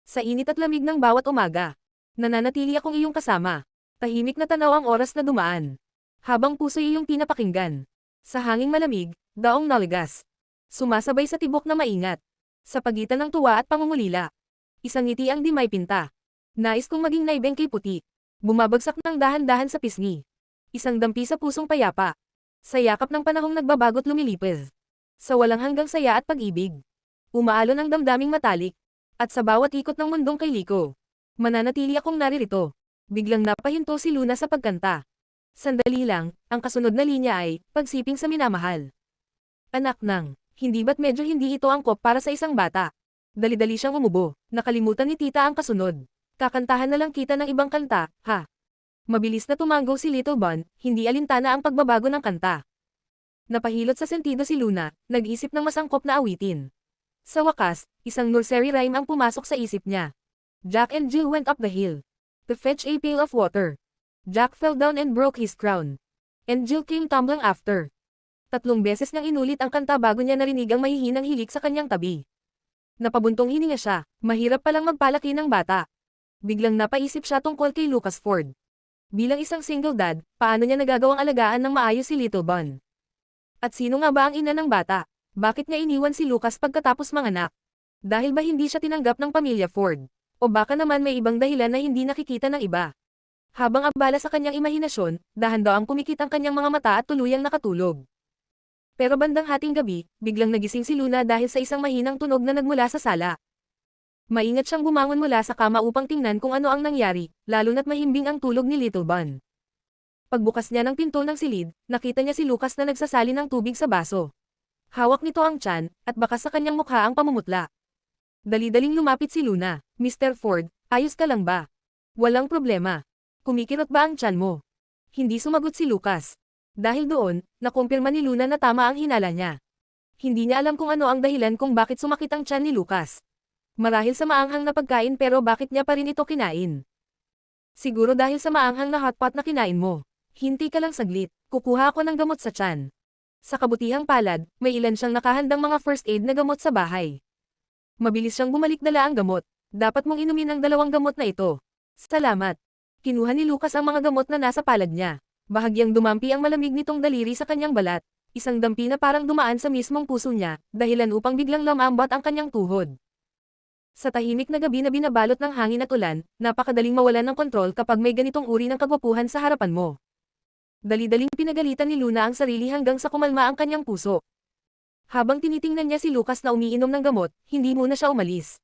Sa init at lamig ng bawat umaga, nananatili akong iyong kasama. Tahimik na tanaw ang oras na dumaan. Habang puso'y iyong pinapakinggan. Sa hanging malamig, daong naligas. Sumasabay sa tibok na maingat. Sa pagitan ng tuwa at pangungulila. Isang ngiti ang di may pinta. Nais kong maging naibeng kay puti. Bumabagsak ng dahan-dahan sa pisngi. Isang dampi sa pusong payapa. Sa yakap ng panahong nagbabago't lumilipad. Sa walang hanggang saya at pag-ibig. Umaalon ang damdaming matalik. At sa bawat ikot ng mundong kay Liko. Mananatili akong naririto. Biglang napahinto si Luna sa pagkanta. Sandali lang, ang kasunod na linya ay, pagsiping sa minamahal. Anak nang, hindi ba't medyo hindi ito angkop para sa isang bata? Dali-dali siyang umubo, nakalimutan ni tita ang kasunod. Kakantahan na lang kita ng ibang kanta, ha? Mabilis na tumango si Little Bun, hindi alintana ang pagbabago ng kanta. Napahilot sa sentido si Luna, nag-isip ng masangkop na awitin. Sa wakas, isang nursery rhyme ang pumasok sa isip niya. Jack and Jill went up the hill to fetch a pail of water. Jack fell down and broke his crown. And Jill came tumbling after. 3 beses niyang inulit ang kanta bago niya narinig ang mahihinang hilik sa kanyang tabi. Napabuntong hininga siya, mahirap palang magpalaki ng bata. Biglang napaisip siya tungkol kay Lucas Ford. Bilang isang single dad, paano niya nagagawang alagaan ng maayos si Little Bun? At sino nga ba ang ina ng bata? Bakit niya iniwan si Lucas pagkatapos manganak? Dahil ba hindi siya tinanggap ng pamilya Ford? O baka naman may ibang dahilan na hindi nakikita ng iba? Habang abala sa kanyang imahinasyon, dahan-daang pumikit ang kanyang mga mata at tuluyang nakatulog. Pero bandang hating gabi, biglang nagising si Luna dahil sa isang mahinang tunog na nagmula sa sala. Maingat siyang bumangon mula sa kama upang tingnan kung ano ang nangyari, lalo na't mahimbing ang tulog ni Little Bun. Pagbukas niya ng pinto ng silid, nakita niya si Lucas na nagsasali ng tubig sa baso. Hawak nito ang tiyan, at baka sa kanyang mukha ang pamumutla. Dali-daling lumapit si Luna. Mr. Ford, ayos ka lang ba? Walang problema. Kumikirot ba ang tiyan mo? Hindi sumagot si Lucas. Dahil doon, nakumpirma ni Luna na tama ang hinala niya. Hindi niya alam kung ano ang dahilan kung bakit sumakit ang tiyan ni Lucas. Marahil sa maanghang na pagkain pero bakit niya pa rin ito kinain? Siguro dahil sa maanghang na hotpot na kinain mo. Hinti ka lang saglit, kukuha ako ng gamot sa tiyan. Sa kabutihang palad, may ilan siyang nakahandang mga first aid na gamot sa bahay. Mabilis siyang bumalik dala ang gamot. Dapat mong inumin ang 2 gamot na ito. Salamat. Kinuha ni Lucas ang mga gamot na nasa palad niya. Bahagyang dumampi ang malamig nitong daliri sa kanyang balat. Isang dampi na parang dumaan sa mismong puso niya, dahilan upang biglang lumambot ang kanyang tuhod. Sa tahimik na gabi na binabalot ng hangin at ulan, napakadaling mawalan ng kontrol kapag may ganitong uri ng kagwapuhan sa harapan mo. Dali-daling pinagalitan ni Luna ang sarili hanggang sa kumalma ang kanyang puso. Habang tinitingnan niya si Lucas na umiinom ng gamot, hindi muna siya umalis.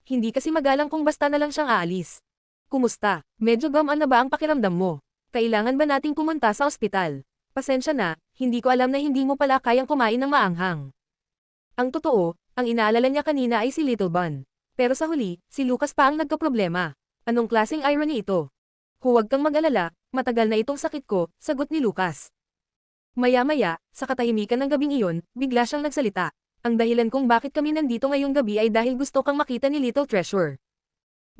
Hindi kasi magalang kung basta na lang siyang aalis. Kumusta? Medyo gamaan na ba ang pakiramdam mo? Kailangan ba nating pumunta sa ospital? Pasensya na, hindi ko alam na hindi mo pala kayang kumain ng maanghang. Ang totoo, ang inaalala niya kanina ay si Little Bun. Pero sa huli, si Lucas pa ang nagkaproblema. Anong klaseng irony ito? Huwag kang mag-alala, matagal na itong sakit ko, sagot ni Lucas. Maya-maya, sa katahimikan ng gabing iyon, bigla siyang nagsalita. Ang dahilan kung bakit kami nandito ngayong gabi ay dahil gusto kang makita ni Little Treasure.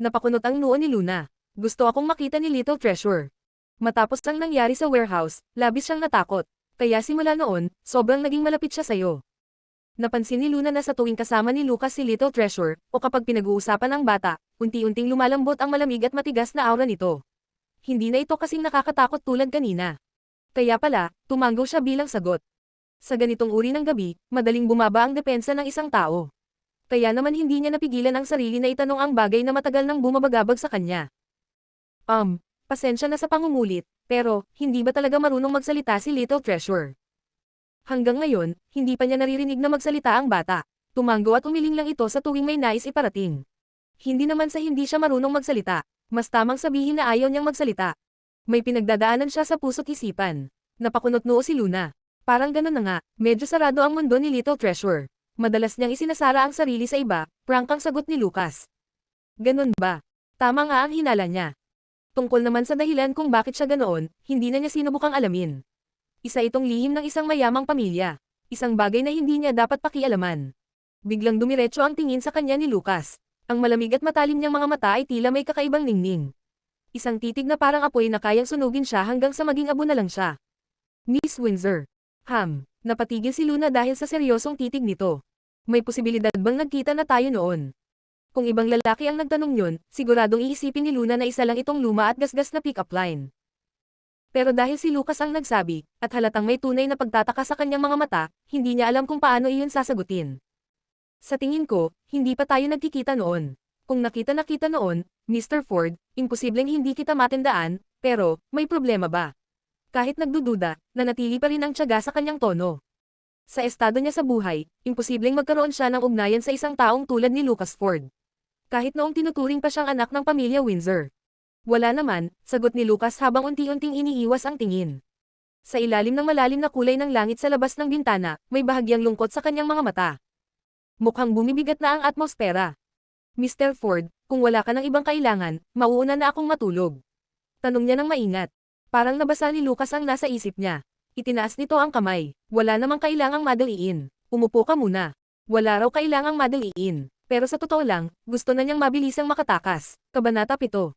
Napakunot ang noo ni Luna. Gusto akong makita ni Little Treasure. Matapos ang nangyari sa warehouse, labis siyang natakot. Kaya simula noon, sobrang naging malapit siya sa'yo. Napansin ni Luna na sa tuwing kasama ni Lucas si Little Treasure, o kapag pinag-uusapan ang bata, unti-unting lumalambot ang malamig at matigas na aura nito. Hindi na ito kasing nakakatakot tulad kanina. Kaya pala, tumanggo siya bilang sagot. Sa ganitong uri ng gabi, madaling bumaba ang depensa ng isang tao. Kaya naman hindi niya napigilan ang sarili na itanong ang bagay na matagal nang bumabagabag sa kanya. Pasensya na sa pangungulit, pero, hindi ba talaga marunong magsalita si Little Treasure? Hanggang ngayon, hindi pa niya naririnig na magsalita ang bata. Tumanggo at umiling lang ito sa tuwing may nais iparating. Hindi naman sa hindi siya marunong magsalita, mas tamang sabihin na ayaw niyang magsalita. May pinagdadaanan siya sa puso't isipan. Napakunot noo si Luna. Parang ganun na nga, medyo sarado ang mundo ni Little Treasure. Madalas niyang isinasara ang sarili sa iba, prank ang sagot ni Lucas. Ganun ba? Tama nga ang hinala niya. Tungkol naman sa dahilan kung bakit siya ganoon, hindi na niya sinubukang alamin. Isa itong lihim ng isang mayamang pamilya. Isang bagay na hindi niya dapat pakialaman. Biglang dumiretso ang tingin sa kanya ni Lucas. Ang malamig at matalim niyang mga mata ay tila may kakaibang ningning. Isang titig na parang apoy na kayang sunugin siya hanggang sa maging abo na lang siya. Miss Windsor. Napatigil si Luna dahil sa seryosong titig nito. May posibilidad bang nagkita na tayo noon? Kung ibang lalaki ang nagtanong yun, siguradong iisipin ni Luna na isa lang itong luma at gasgas na pick-up line. Pero dahil si Lucas ang nagsabi, at halatang may tunay na pagtataka sa kanyang mga mata, hindi niya alam kung paano iyon sasagutin. Sa tingin ko, hindi pa tayo nagkikita noon. Kung nakita noon, Mr. Ford, imposibleng hindi kita matandaan, pero, may problema ba? Kahit nagdududa, nanatili pa rin ang tiyaga sa kanyang tono. Sa estado niya sa buhay, imposibleng magkaroon siya ng ugnayan sa isang taong tulad ni Lucas Ford. Kahit noong tinuturing pa siyang anak ng pamilya Windsor. Wala naman, sagot ni Lucas habang unti-unting iniiwas ang tingin. Sa ilalim ng malalim na kulay ng langit sa labas ng bintana, may bahagyang lungkot sa kanyang mga mata. Mukhang bumibigat na ang atmosfera. Mr. Ford, kung wala ka ng ibang kailangan, mauuna na akong matulog. Tanong niya ng maingat. Parang nabasa ni Lucas ang nasa isip niya. Itinaas nito ang kamay. Wala namang kailangang madaliin. Umupo ka muna. Wala raw kailangang madaliin. Pero sa totoo lang, gusto na niyang mabilisang makatakas. Kabanata 7.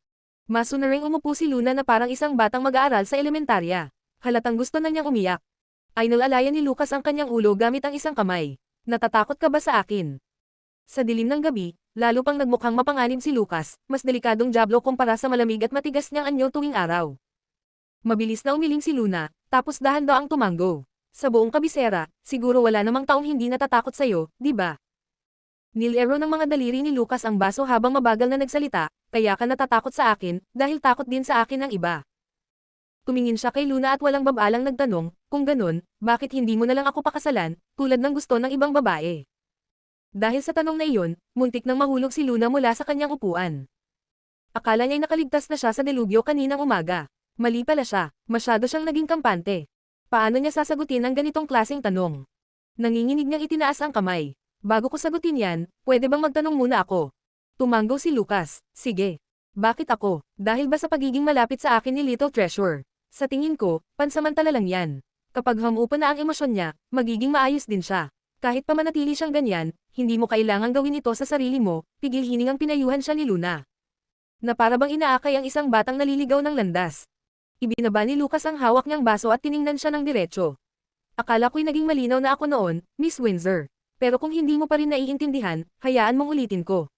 Masunaring umupo si Luna na parang isang batang mag-aaral sa elementarya. Halatang gusto na niyang umiyak. Ainulalayan ni Lucas ang kanyang ulo gamit ang isang kamay. Natatakot ka ba sa akin? Sa dilim ng gabi, lalo pang nagmukhang mapanganib si Lucas, mas delikadong diablo kumpara sa malamig at matigas niyang anyo tuwing araw. Mabilis na umiling si Luna, tapos dahan-daang tumanggo. Sa buong kabisera, siguro wala namang taong hindi natatakot sa'yo, di ba? Nilero ng mga daliri ni Lucas ang baso habang mabagal na nagsalita, kaya ka natatakot sa akin, dahil takot din sa akin ang iba. Tumingin siya kay Luna at walang babalang nagtanong, kung ganun, bakit hindi mo na lang ako pakasalan, tulad ng gusto ng ibang babae? Dahil sa tanong na iyon, muntik nang mahulog si Luna mula sa kanyang upuan. Akala niya'y nakaligtas na siya sa delubyo kaninang umaga. Mali pala siya, masyado siyang naging kampante. Paano niya sasagutin ang ganitong klaseng tanong? Nanginginig niyang itinaas ang kamay. Bago ko sagutin yan, pwede bang magtanong muna ako? Tumanggo si Lucas. Sige. Bakit ako? Dahil ba sa pagiging malapit sa akin ni Little Treasure? Sa tingin ko, pansamantala lang yan. Kapag humupa na ang emosyon niya, magiging maayos din siya. Kahit pa manatili siyang ganyan, hindi mo kailangang gawin ito sa sarili mo, pigil hiningang pinayuhan siya ni Luna. na para bang inaakay ang isang batang naliligaw ng landas. Ibinaba ni Lucas ang hawak niyang baso at tiningnan siya ng diretso. Akala ko'y naging malinaw na ako noon, Miss Windsor. Pero kung hindi mo pa rin naiintindihan, hayaan mong ulitin ko.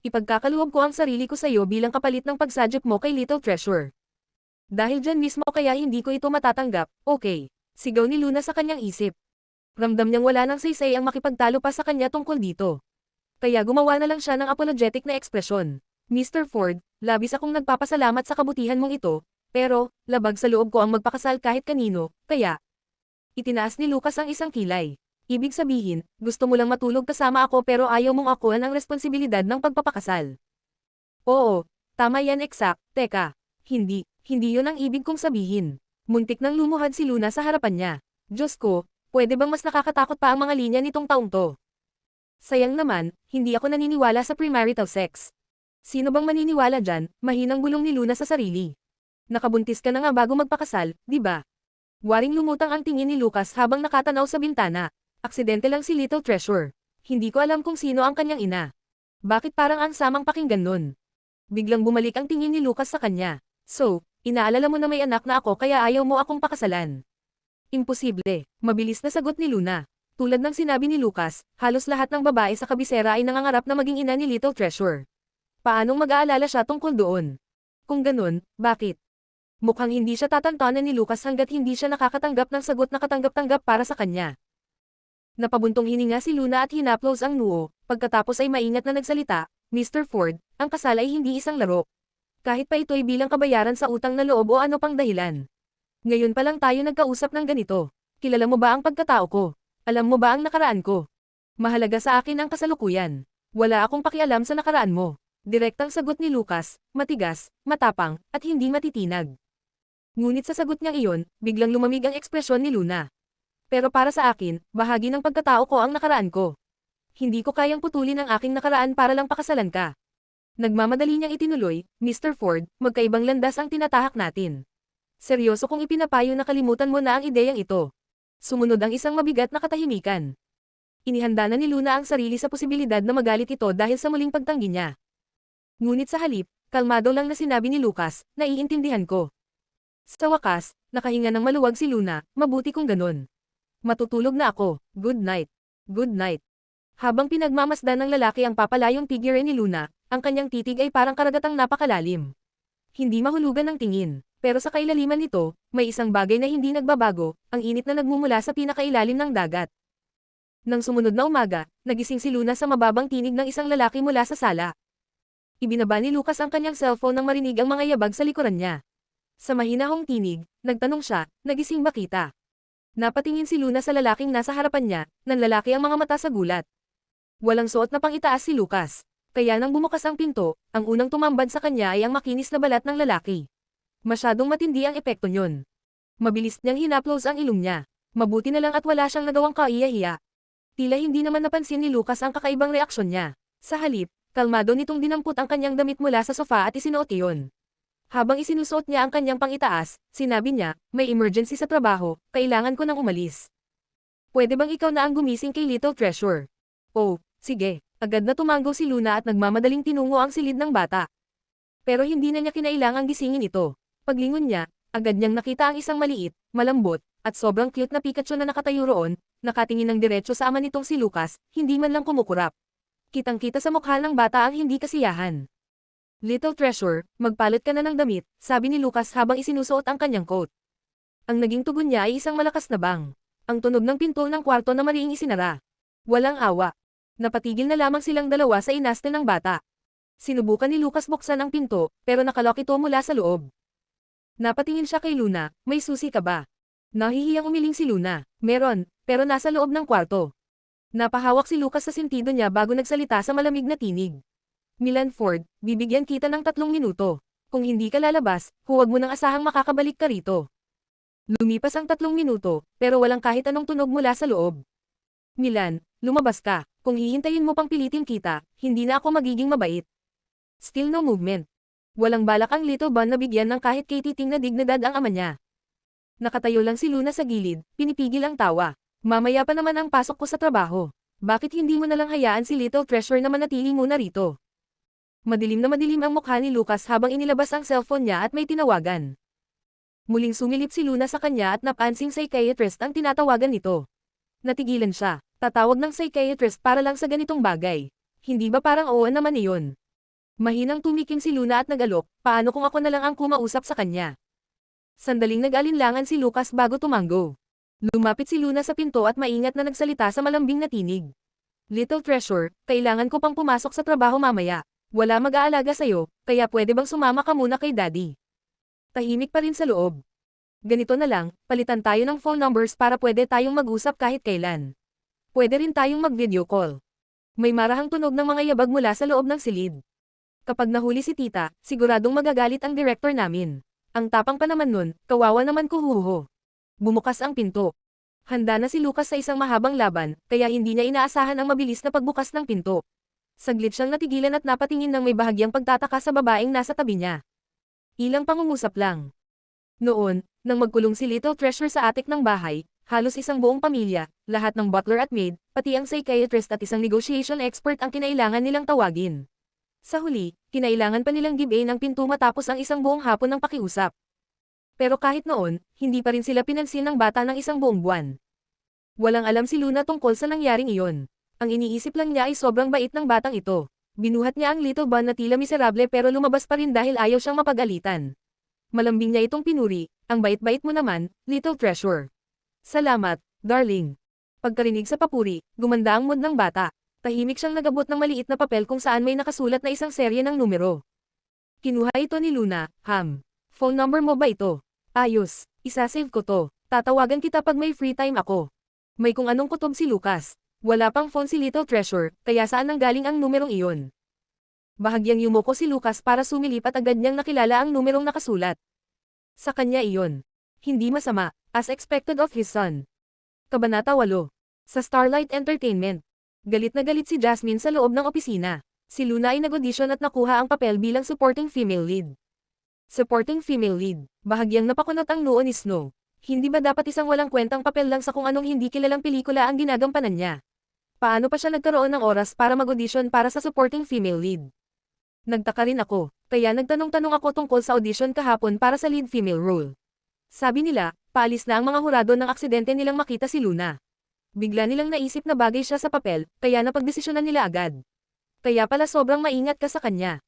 Ipagkakaluwag ko ang sarili ko sa iyo bilang kapalit ng pagsadyap mo kay Little Treasure. Dahil dyan mismo kaya hindi ko ito matatanggap, okay. Sigaw ni Luna sa kanyang isip. Ramdam niyang wala nang saysay ang makipagtalo pa sa kanya tungkol dito. Kaya gumawa na lang siya ng apologetic na ekspresyon. Mr. Ford, labis akong nagpapasalamat sa kabutihan mong ito, pero, labag sa loob ko ang magpakasal kahit kanino, kaya. Itinaas ni Lucas ang isang kilay. Ibig sabihin, gusto mo lang matulog kasama ako pero ayaw mong akuhan ang responsibilidad ng pagpapakasal. Oo, tama yan eksak, teka. Hindi yun ang ibig kong sabihin. Muntik nang lumuhad si Luna sa harapan niya. Diyos ko, pwede bang mas nakakatakot pa ang mga linya nitong taong to? Sayang naman, hindi ako naniniwala sa premarital sex. Sino bang maniniwala dyan? Mahinang bulong ni Luna sa sarili. Nakabuntis ka na nga bago magpakasal, di ba? Waring lumutang ang tingin ni Lucas habang nakatanaw sa bintana. Aksidente lang si Little Treasure. Hindi ko alam kung sino ang kanyang ina. Bakit parang ang samang pakinggan nun? Biglang bumalik ang tingin ni Lucas sa kanya. So, inaalala mo na may anak na ako kaya ayaw mo akong pakasalan. Imposible, mabilis na sagot ni Luna. Tulad ng sinabi ni Lucas, halos lahat ng babae sa kabisera ay nangangarap na maging ina ni Little Treasure. Paanong mag-aalala siya tungkol doon? Kung ganun, bakit? Mukhang hindi siya tatantanan ni Lucas hanggat hindi siya nakakatanggap ng sagot na katanggap-tanggap para sa kanya. Napabuntong hininga si Luna at hinaplos ang noo, pagkatapos ay maingat na nagsalita, Mr. Ford, ang kasal ay hindi isang laro. Kahit pa ito'y bilang kabayaran sa utang na loob o ano pang dahilan. Ngayon pa lang tayo nagkausap ng ganito. Kilala mo ba ang pagkatao ko? Alam mo ba ang nakaraan ko? Mahalaga sa akin ang kasalukuyan. Wala akong pakialam sa nakaraan mo. Direktang sagot ni Lucas, matigas, matapang, at hindi matitinag. Ngunit sa sagot niyang iyon, biglang lumamig ang ekspresyon ni Luna. Pero para sa akin, bahagi ng pagkatao ko ang nakaraan ko. Hindi ko kayang putulin ang aking nakaraan para lang pakasalan ka. Nagmamadali niyang itinuloy, Mr. Ford, magkaibang landas ang tinatahak natin. Seryoso kong ipinapayo na kalimutan mo na ang ideyang ito. Sumunod ang isang mabigat na katahimikan. Inihanda na ni Luna ang sarili sa posibilidad na magalit ito dahil sa muling pagtanggi niya. Ngunit sa halip, kalmado lang na sinabi ni Lucas, naiintindihan ko. Sa wakas, nakahinga ng maluwag si Luna, mabuti kung ganun. Matutulog na ako, good night. Good night. Habang pinagmamasdan ng lalaki ang papalayong figure ni Luna, ang kanyang titig ay parang karagatang napakalalim. Hindi mahulugan ng tingin. Pero sa kailaliman nito, may isang bagay na hindi nagbabago, ang init na nagmumula sa pinakailalim ng dagat. Nang sumunod na umaga, nagising si Luna sa mababang tinig ng isang lalaki mula sa sala. Ibinaba ni Lucas ang kanyang cellphone nang marinig ang mga yabag sa likuran niya. Sa mahinahong tinig, nagtanong siya, nagising ba kita? Napatingin si Luna sa lalaking nasa harapan niya, nanlalaki ang mga mata sa gulat. Walang suot na pang-itaas si Lucas. Kaya nang bumukas ang pinto, ang unang tumambad sa kanya ay ang makinis na balat ng lalaki. Masyadong matindi ang epekto niyon. Mabilis niyang hinaplos ang ilong niya. Mabuti na lang at wala siyang nagawang kaiya-hiya. Tila hindi naman napansin ni Lucas ang kakaibang reaksyon niya. Sa halip, kalmado nitong dinampot ang kanyang damit mula sa sofa at isinuot iyon. Habang isinusuot niya ang kanyang pang-itaas, sinabi niya, may emergency sa trabaho, kailangan ko nang umalis. Pwede bang ikaw na ang gumising kay Little Treasure? Oh, sige. Agad na tumanggo si Luna at nagmamadaling tinungo ang silid ng bata. Pero hindi na niya kinailangang gisingin ito. Paglingon niya, agad niyang nakita ang isang maliit, malambot, at sobrang cute na Pikachu na nakatayo roon, nakatingin ng diretso sa ama nitong si Lucas, hindi man lang kumukurap. Kitang-kita sa mukha ng bata ang hindi kasiyahan. Little Treasure, magpalit ka na ng damit, sabi ni Lucas habang isinusuot ang kanyang coat. Ang naging tugon niya ay isang malakas na bang. Ang tunog ng pinto ng kwarto na mariing isinara. Walang awa. Napatigil na lamang silang dalawa sa inaste ng bata. Sinubukan ni Lucas buksan ang pinto, pero nakalok ito mula sa loob. Napatingin siya kay Luna, may susi ka ba? Nahihiyang umiling si Luna, meron, pero nasa loob ng kwarto. Napahawak si Lucas sa sentido niya bago nagsalita sa malamig na tinig. Milan Ford, bibigyan kita ng 3 minuto. Kung hindi ka lalabas, huwag mo nang asahang makakabalik ka rito. Lumipas ang 3 minuto, pero walang kahit anong tunog mula sa loob. Milan, lumabas ka. Kung hihintayin mo pang pilitin kita, hindi na ako magiging mabait. Still no movement. Walang balak ang Little Bun na bigyan ng kahit katiting na dignidad ang ama niya. Nakatayo lang si Luna sa gilid, pinipigil ang tawa. Mamaya pa naman ang pasok ko sa trabaho. Bakit hindi mo nalang hayaan si Little Treasure na manatili muna rito? Madilim na madilim ang mukha ni Lucas habang inilabas ang cellphone niya at may tinawagan. Muling sumilip si Luna sa kanya at napansing psychiatrist ang tinatawagan nito. Natigilan siya. Tatawag ng psychiatrist para lang sa ganitong bagay. Hindi ba parang oo naman iyon? Mahinang tumikim si Luna at nag-alok, paano kung ako na lang ang kumausap sa kanya? Sandaling nag-alinlangan si Lucas bago tumango. Lumapit si Luna sa pinto at maingat na nagsalita sa malambing na tinig. Little treasure, kailangan ko pang pumasok sa trabaho mamaya. Wala mag-aalaga sa'yo, kaya pwede bang sumama ka muna kay daddy? Tahimik pa rin sa loob. Ganito na lang, palitan tayo ng phone numbers para pwede tayong mag-usap kahit kailan. Pwede rin tayong mag-video call. May marahang tunog ng mga yabag mula sa loob ng silid. Kapag nahuli si tita, siguradong magagalit ang director namin. Ang tapang pa naman nun, kawawa naman kuhuho. Bumukas ang pinto. Handa na si Lucas sa isang mahabang laban, kaya hindi niya inaasahan ang mabilis na pagbukas ng pinto. Saglit siyang natigilan at napatingin ng may bahagyang pagtataka sa babaeng nasa tabi niya. Ilang pangungusap lang. Noon, nang magkulong si Little Treasure sa atik ng bahay, halos isang buong pamilya, lahat ng butler at maid, pati ang psychiatrist at isang negotiation expert ang kinailangan nilang tawagin. Sa huli, kinailangan pa nilang give-in ang pinto matapos ang isang buong hapon ng pakiusap. Pero kahit noon, hindi pa rin sila pinansin ng bata ng isang buong buwan. Walang alam si Luna tungkol sa nangyaring iyon. Ang iniisip lang niya ay sobrang bait ng batang ito. Binuhat niya ang little bun na tila miserable pero lumabas pa rin dahil ayaw siyang mapagalitan. Malambing niya itong pinuri, ang bait-bait mo naman, Little Treasure. Salamat, darling. Pagkarinig sa papuri, gumanda ang mood ng bata. Tahimik siyang nagabot ng maliit na papel kung saan may nakasulat na isang serye ng numero. Kinuha ito ni Luna, Phone number mo ba ito? Ayos, isasave ko to. Tatawagan kita pag may free time ako. May kung anong kutob si Lucas. Wala pang phone si Little Treasure, kaya saan nanggaling ang numerong iyon? Bahagyang yumoko si Lucas para sumilip at agad niyang nakilala ang numerong nakasulat. Sa kanya iyon. Hindi masama, as expected of his son. Kabanata 8. Sa Starlight Entertainment. Galit na galit si Jasmine sa loob ng opisina. Si Luna ay nag-audition at nakuha ang papel bilang supporting female lead. Supporting female lead. Bahagyang napakunot ang noo ni Snow. Hindi ba dapat isang walang kwentang papel lang sa kung anong hindi kilalang pelikula ang ginagampanan niya? Paano pa siya nagkaroon ng oras para mag-audition para sa supporting female lead? Nagtaka rin ako, kaya nagtanong-tanong ako tungkol sa audition kahapon para sa lead female role. Sabi nila, paalis na ang mga hurado ng aksidente nilang makita si Luna. Bigla nilang naisip na bagay siya sa papel, kaya napagdesisyonan nila agad. Kaya pala sobrang maingat ka sa kanya.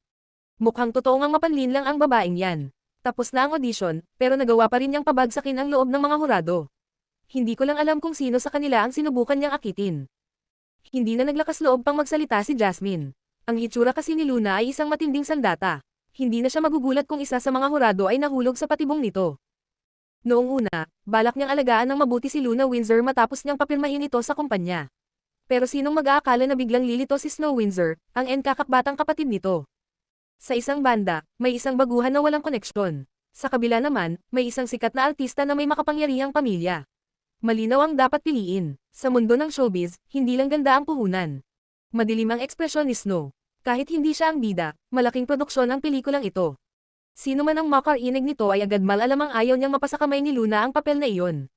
Mukhang totoo ngang mapanlin lang ang babaeng yan. Tapos na ang audition, pero nagawa pa rin niyang pabagsakin ang loob ng mga hurado. Hindi ko lang alam kung sino sa kanila ang sinubukan niyang akitin. Hindi na naglakas loob pang magsalita si Jasmine. Ang hitsura kasi ni Luna ay isang matinding sandata. Hindi na siya magugulat kung isa sa mga hurado ay nahulog sa patibong nito. Noong una, balak niyang alagaan ng mabuti si Luna Windsor matapos niyang papirmahin ito sa kumpanya. Pero sinong mag-aakala na biglang lilito si Snow Windsor, ang enkakakbatang kapatid nito? Sa isang banda, may isang baguhan na walang koneksyon. Sa kabila naman, may isang sikat na artista na may makapangyarihang pamilya. Malinaw ang dapat piliin. Sa mundo ng showbiz, hindi lang ganda ang puhunan. Madilim ang ekspresyon ni Snow. Kahit hindi siya ang bida, malaking produksyon ang pelikulang ito. Sino man ang makarinig nito ay agad malalamang ayaw niyang mapasakamay ni Luna ang papel na iyon.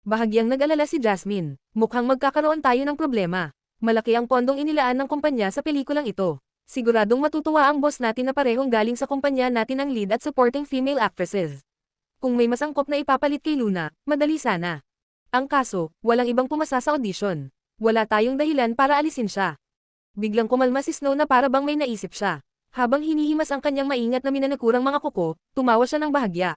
Bahagyang nag-alala si Jasmine. Mukhang magkakaroon tayo ng problema. Malaki ang pondong inilaan ng kumpanya sa pelikulang ito. Siguradong matutuwa ang boss natin na parehong galing sa kumpanya natin ang lead at supporting female actresses. Kung may masangkop na ipapalit kay Luna, madali sana. Ang kaso, walang ibang pumasa sa audition. Wala tayong dahilan para alisin siya. Biglang kumalma si Snow na para bang may naisip siya. Habang hinihimas ang kanyang maingat na minanakurang mga kuko, tumawa siya ng bahagya.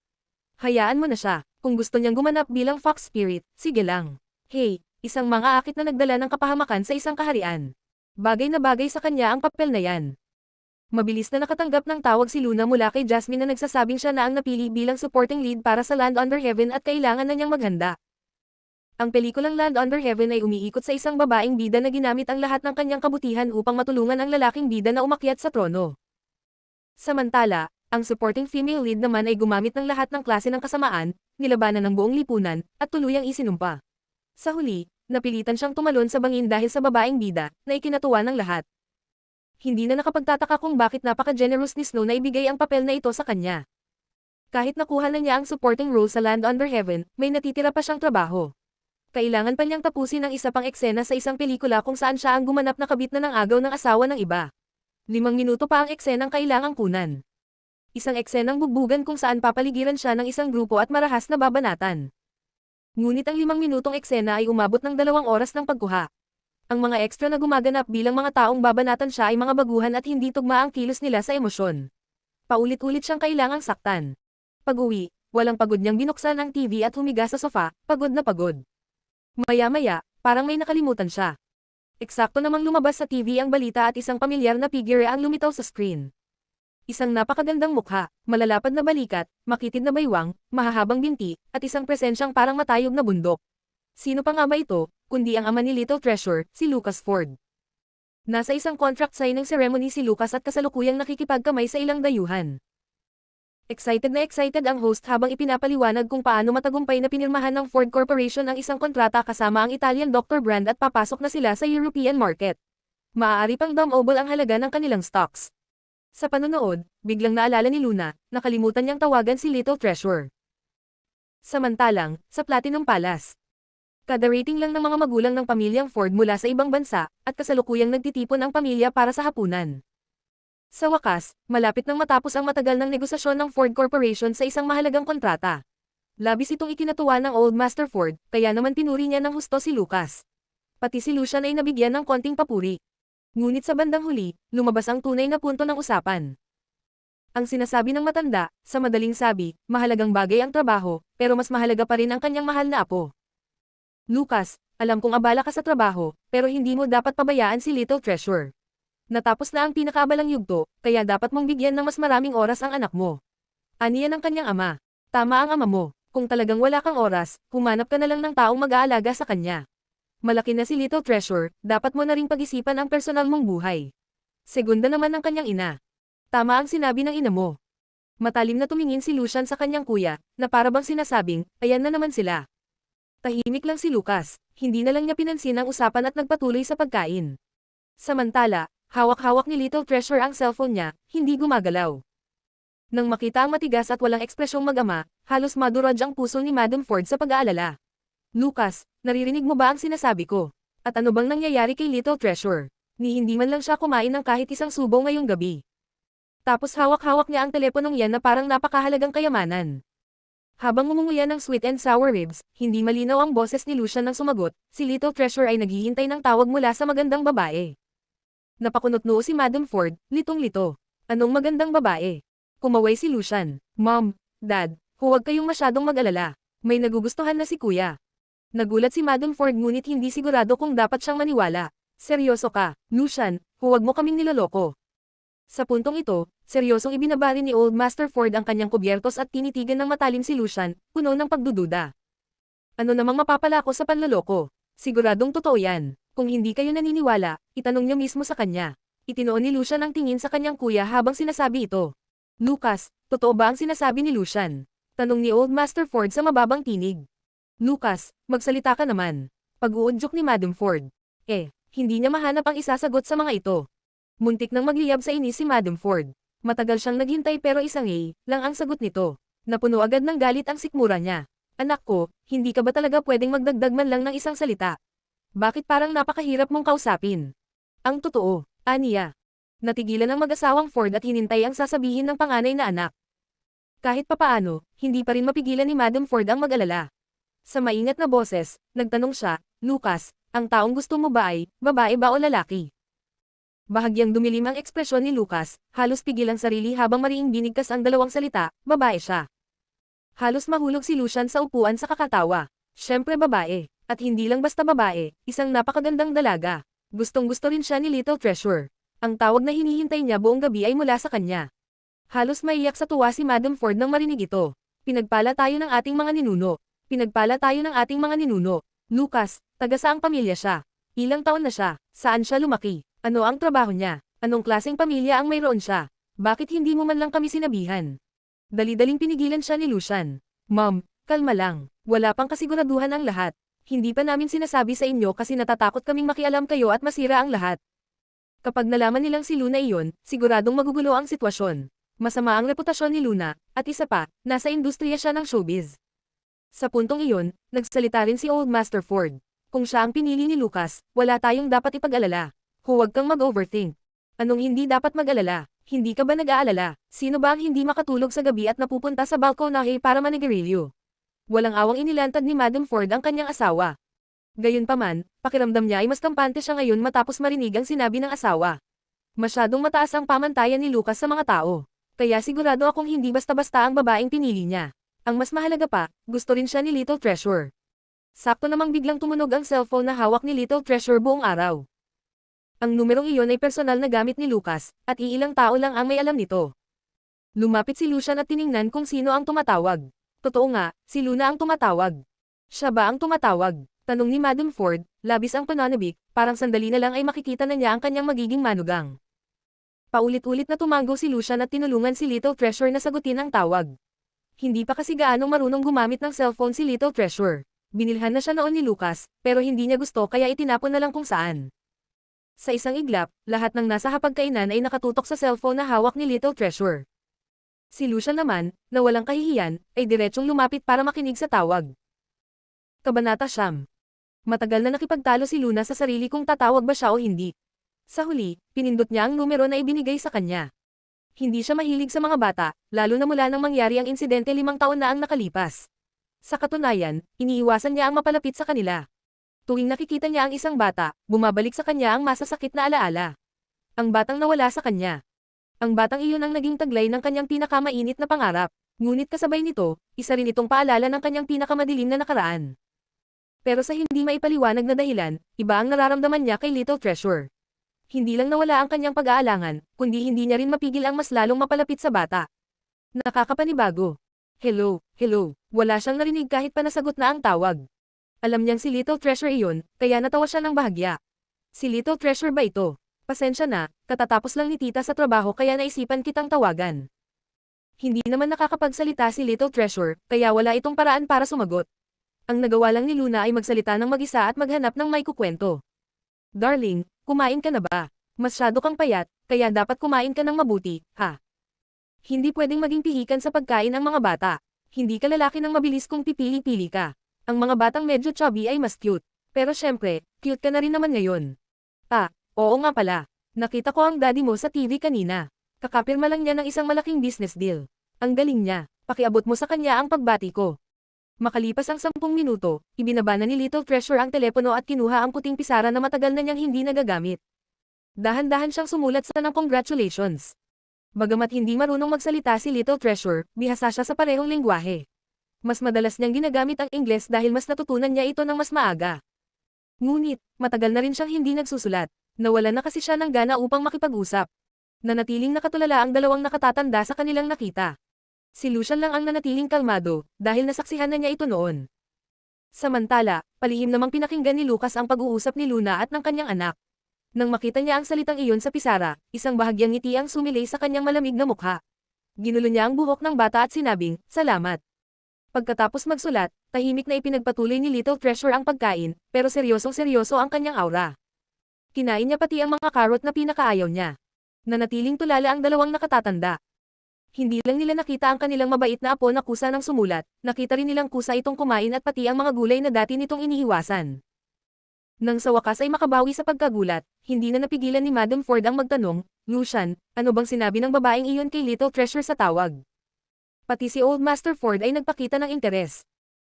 Hayaan mo na siya. Kung gusto niyang gumanap bilang fox spirit, sige lang. Hey, isang mga akit na nagdala ng kapahamakan sa isang kaharian. Bagay na bagay sa kanya ang papel na yan. Mabilis na nakatanggap ng tawag si Luna mula kay Jasmine na nagsasabing siya na ang napili bilang supporting lead para sa Land Under Heaven at kailangan na niyang maghanda. Ang pelikulang Land Under Heaven ay umiikot sa isang babaeng bida na ginamit ang lahat ng kanyang kabutihan upang matulungan ang lalaking bida na umakyat sa trono. Samantala, ang supporting female lead naman ay gumamit ng lahat ng klase ng kasamaan, nilabanan ng buong lipunan, at tuluyang isinumpa. Sa huli, napilitan siyang tumalon sa bangin dahil sa babaeng bida, na ikinatuwa ng lahat. Hindi na nakapagtataka kung bakit napaka-generous ni Snow na ibigay ang papel na ito sa kanya. Kahit nakuha na niya ang supporting role sa Land Under Heaven, may natitira pa siyang trabaho. Kailangan pa niyang tapusin ang isa pang eksena sa isang pelikula kung saan siya ang gumanap na kabit na ng agaw ng asawa ng iba. 5 minuto pa ang eksenang kailangang kunan. Isang eksenang bugbugan kung saan papaligiran siya ng isang grupo at marahas na babanatan. Ngunit ang 5 minutong eksena ay umabot ng 2 oras ng pagkuha. Ang mga extra na gumaganap bilang mga taong babanatan siya ay mga baguhan at hindi tugma ang kilos nila sa emosyon. Paulit-ulit siyang kailangang saktan. Pag-uwi, walang pagod niyang binuksan ang TV at humiga sa sofa, pagod na pagod. Maya-maya, parang may nakalimutan siya. Eksakto namang lumabas sa TV ang balita at isang pamilyar na figure ang lumitaw sa screen. Isang napakagandang mukha, malalapad na balikat, makitid na baywang, mahahabang binti, at isang presensyang parang matayog na bundok. Sino pa nga ba ito, kundi ang ama ni Little Treasure, si Lucas Ford. Nasa isang contract signing ceremony si Lucas at kasalukuyang nakikipagkamay sa ilang dayuhan. Excited na excited ang host habang ipinapaliwanag kung paano matagumpay na pinirmahan ng Ford Corporation ang isang kontrata kasama ang Italian Dr. brand at papasok na sila sa European market. Maaari pang double ang halaga ng kanilang stocks. Sa panonood, biglang naalala ni Luna, nakalimutan niyang tawagan si Little Treasure. Samantalang, sa Platinum Palace, kada rating lang ng mga magulang ng pamilyang Ford mula sa ibang bansa, at kasalukuyang nagtitipon ang pamilya para sa hapunan. Sa wakas, malapit nang matapos ang matagal ng negosasyon ng Ford Corporation sa isang mahalagang kontrata. Labis itong ikinatuwa ng Old Master Ford, kaya naman pinuri niya ng husto si Lucas. Pati si Lucian ay nabigyan ng konting papuri. Ngunit sa bandang huli, lumabas ang tunay na punto ng usapan. Ang sinasabi ng matanda, sa madaling sabi, mahalagang bagay ang trabaho, pero mas mahalaga pa rin ang kanyang mahal na apo. Lucas, alam kong abala ka sa trabaho, pero hindi mo dapat pabayaan si Little Treasure. Natapos na ang pinakaabalang yugto, kaya dapat mong bigyan ng mas maraming oras ang anak mo. Aniya ng kanyang ama. Tama ang ama mo, kung talagang wala kang oras, humanap ka na lang ng taong mag-aalaga sa kanya. Malaki na si Little Treasure, dapat mo na ring pag-isipan ang personal mong buhay. Segunda naman ng kanyang ina. Tama ang sinabi ng ina mo. Matalim na tumingin si Lucian sa kanyang kuya, na para bang sinasabing, ayan na naman sila. Tahimik lang si Lucas, hindi na lang niya pinansin ang usapan at nagpatuloy sa pagkain. Samantala, hawak-hawak ni Little Treasure ang cellphone niya, hindi gumagalaw. Nang makita ang matigas at walang ekspresyong mag-ama, halos madurog ang puso ni Madam Ford sa pag-aalala. Lucas, naririnig mo ba ang sinasabi ko? At ano bang nangyayari kay Little Treasure? Ni hindi man lang siya kumain ng kahit isang subo ngayong gabi. Tapos hawak-hawak niya ang teleponong yan na parang napakahalagang kayamanan. Habang ngumunguya ng sweet and sour ribs, hindi malinaw ang boses ni Lucian nang sumagot, si Little Treasure ay naghihintay ng tawag mula sa magandang babae. Napakunot-noo si Madam Ford, litong-lito. Anong magandang babae? Kumaway si Lucian. Mom, Dad, huwag kayong masyadong mag-alala. May nagugustuhan na si Kuya. Nagulat si Madam Ford ngunit hindi sigurado kung dapat siyang maniwala. Seryoso ka, Lucian, huwag mo kaming niloloko. Sa puntong ito, seryosong ibinabari ni Old Master Ford ang kanyang kubyertos at tinitigan ng matalim si Lucian, puno ng pagdududa. Ano namang mapapala ko sa panloloko? Siguradong totoo yan. Kung hindi kayo naniniwala, itanong niyo mismo sa kanya. Itinoon ni Lucian ang tingin sa kanyang kuya habang sinasabi ito. Lucas, totoo ba ang sinasabi ni Lucian? Tanong ni Old Master Ford sa mababang tinig. Lucas, magsalita ka naman. Pag-uudyok ni Madam Ford. Hindi niya mahanap ang isasagot sa mga ito. Muntik nang magliyab sa inis si Madam Ford. Matagal siyang naghintay pero isang lang ang sagot nito. Napuno agad ng galit ang sikmura niya. Anak ko, hindi ka ba talaga pwedeng magdagdag man lang ng isang salita? Bakit parang napakahirap mong kausapin? Ang totoo, aniya. Natigilan ang mag-asawang Ford at hinintay ang sasabihin ng panganay na anak. Kahit papaano, hindi pa rin mapigilan ni Madam Ford ang mag-alala. Sa maingat na boses, nagtanong siya, Lucas, ang taong gusto mo ba ay, babae ba o lalaki? Bahagyang dumilim ang ekspresyon ni Lucas, halos pigil ang sarili habang mariing binigkas ang dalawang salita, babae siya. Halos mahulog si Lucian sa upuan sa kakatawa. Siyempre babae, at hindi lang basta babae, isang napakagandang dalaga. Gustong-gusto rin siya ni Little Treasure. Ang tawag na hinihintay niya buong gabi ay mula sa kanya. Halos maiyak sa tuwa si Madam Ford nang marinig ito. Pinagpala tayo ng ating mga ninuno. Pinagpala tayo ng ating mga ninuno. Lucas, taga saang pamilya siya? Ilang taon na siya? Saan siya lumaki? Ano ang trabaho niya? Anong klaseng pamilya ang mayroon siya? Bakit hindi mo man lang kami sinabihan? Dali-daling pinigilan siya ni Lucian. Mom, kalma lang. Wala pang kasiguraduhan ang lahat. Hindi pa namin sinasabi sa inyo kasi natatakot kaming makialam kayo at masira ang lahat. Kapag nalaman nilang si Luna iyon, siguradong magugulo ang sitwasyon. Masama ang reputasyon ni Luna, at isa pa, nasa industriya siya ng showbiz. Sa puntong iyon, nagsalita rin si Old Master Ford. Kung siya ang pinili ni Lucas, wala tayong dapat ipag-alala. Huwag kang mag-overthink. Anong hindi dapat mag-alala? Hindi ka ba nag-aalala? Sino ba ang hindi makatulog sa gabi at napupunta sa balkonahe para manigarilyo? Walang awang inilantad ni Madam Ford ang kanyang asawa. Gayunpaman, pakiramdam niya ay mas kampante siya ngayon matapos marinig ang sinabi ng asawa. Masyadong mataas ang pamantayan ni Lucas sa mga tao. Kaya sigurado akong hindi basta-basta ang babaeng pinili niya. Ang mas mahalaga pa, gusto rin siya ni Little Treasure. Sakto namang biglang tumunog ang cellphone na hawak ni Little Treasure buong araw. Ang numerong iyon ay personal na gamit ni Lucas, at iilang tao lang ang may alam nito. Lumapit si Lucian at tiningnan kung sino ang tumatawag. Totoo nga, si Luna ang tumatawag. Siya ba ang tumatawag? Tanong ni Madam Ford, labis ang pananabik, parang sandali na lang ay makikita na niya ang kanyang magiging manugang. Paulit-ulit na tumango si Lucian at tinulungan si Little Treasure na sagutin ang tawag. Hindi pa kasi gaanong marunong gumamit ng cellphone si Little Treasure. Binilhan na siya noon ni Lucas, pero hindi niya gusto kaya itinapon na lang kung saan. Sa isang iglap, lahat ng nasa hapagkainan ay nakatutok sa cellphone na hawak ni Little Treasure. Si Lucian naman, na walang kahihiyan, ay diretsong lumapit para makinig sa tawag. Kabanata Siyam. Matagal na nakipagtalo si Luna sa sarili kung tatawag ba siya o hindi. Sa huli, pinindot niya ang numero na ibinigay sa kanya. Hindi siya mahilig sa mga bata, lalo na mula nang mangyari ang insidente 5 taon na ang nakalipas. Sa katunayan, iniiwasan niya ang mapalapit sa kanila. Tuwing nakikita niya ang isang bata, bumabalik sa kanya ang masasakit na alaala. Ang batang nawala sa kanya. Ang batang iyon ang naging taglay ng kanyang pinakamainit na pangarap. Ngunit kasabay nito, isa rin itong paalala ng kanyang pinakamadilim na nakaraan. Pero sa hindi maipaliwanag na dahilan, iba ang nararamdaman niya kay Little Treasure. Hindi lang nawala ang kanyang pag-aalangan, kundi hindi niya rin mapigil ang mas lalong mapalapit sa bata. Nakakapanibago. Hello, hello. Wala siyang narinig kahit pa nasagot na ang tawag. Alam niyang si Little Treasure iyon, kaya natawa siya ng bahagya. Si Little Treasure ba ito? Pasensya na, katatapos lang ni tita sa trabaho kaya naisipan kitang tawagan. Hindi naman nakakapagsalita si Little Treasure, kaya wala itong paraan para sumagot. Ang nagawa lang ni Luna ay magsalita ng mag-isa at maghanap ng may kukwento. Darling, kumain ka na ba? Masyado kang payat, kaya dapat kumain ka ng mabuti, ha? Hindi pwedeng maging pihikan sa pagkain ang mga bata. Hindi ka lalaki ng mabilis kung pipili-pili ka. Ang mga batang medyo chubby ay mas cute. Pero syempre, cute ka na rin naman ngayon. Oo nga pala. Nakita ko ang daddy mo sa TV kanina. Kakapirma lang niya ng isang malaking business deal. Ang galing niya. Pakiabot mo sa kanya ang pagbati ko. Makalipas ang 10 minuto, ibinaba na ni Little Treasure ang telepono at kinuha ang puting pisara na matagal na niyang hindi nagagamit. Dahan-dahan siyang sumulat sa ng congratulations. Bagamat hindi marunong magsalita si Little Treasure, bihasa siya sa parehong lengguwahe. Mas madalas niyang ginagamit ang Ingles dahil mas natutunan niya ito ng mas maaga. Ngunit, matagal na rin siyang hindi nagsusulat. Nawalan na kasi siya ng gana upang makipag-usap. Nanatiling nakatulala ang dalawang nakatatanda sa kanilang nakita. Si Lucian lang ang nanatiling kalmado, dahil nasaksihan na niya ito noon. Samantala, palihim namang pinakinggan ni Lucas ang pag-uusap ni Luna at ng kanyang anak. Nang makita niya ang salitang iyon sa pisara, isang bahagyang ngiti ang sumilay sa kanyang malamig na mukha. Ginulo niya ang buhok ng bata at sinabing, "Salamat." Pagkatapos magsulat, tahimik na ipinagpatuloy ni Little Treasure ang pagkain, pero seryosong-seryoso ang kanyang aura. Kinain niya pati ang mga karot na pinakaayaw niya. Nanatiling tulala ang dalawang nakatatanda. Hindi lang nila nakita ang kanilang mabait na apo na kusa ng sumulat, nakita rin nilang kusa itong kumain at pati ang mga gulay na dati nitong iniiwasan. Nang sa wakas ay makabawi sa pagkagulat, hindi na napigilan ni Madam Ford ang magtanong, "Lucian, ano bang sinabi ng babaeng iyon kay Little Treasure sa tawag?" Pati si Old Master Ford ay nagpakita ng interes.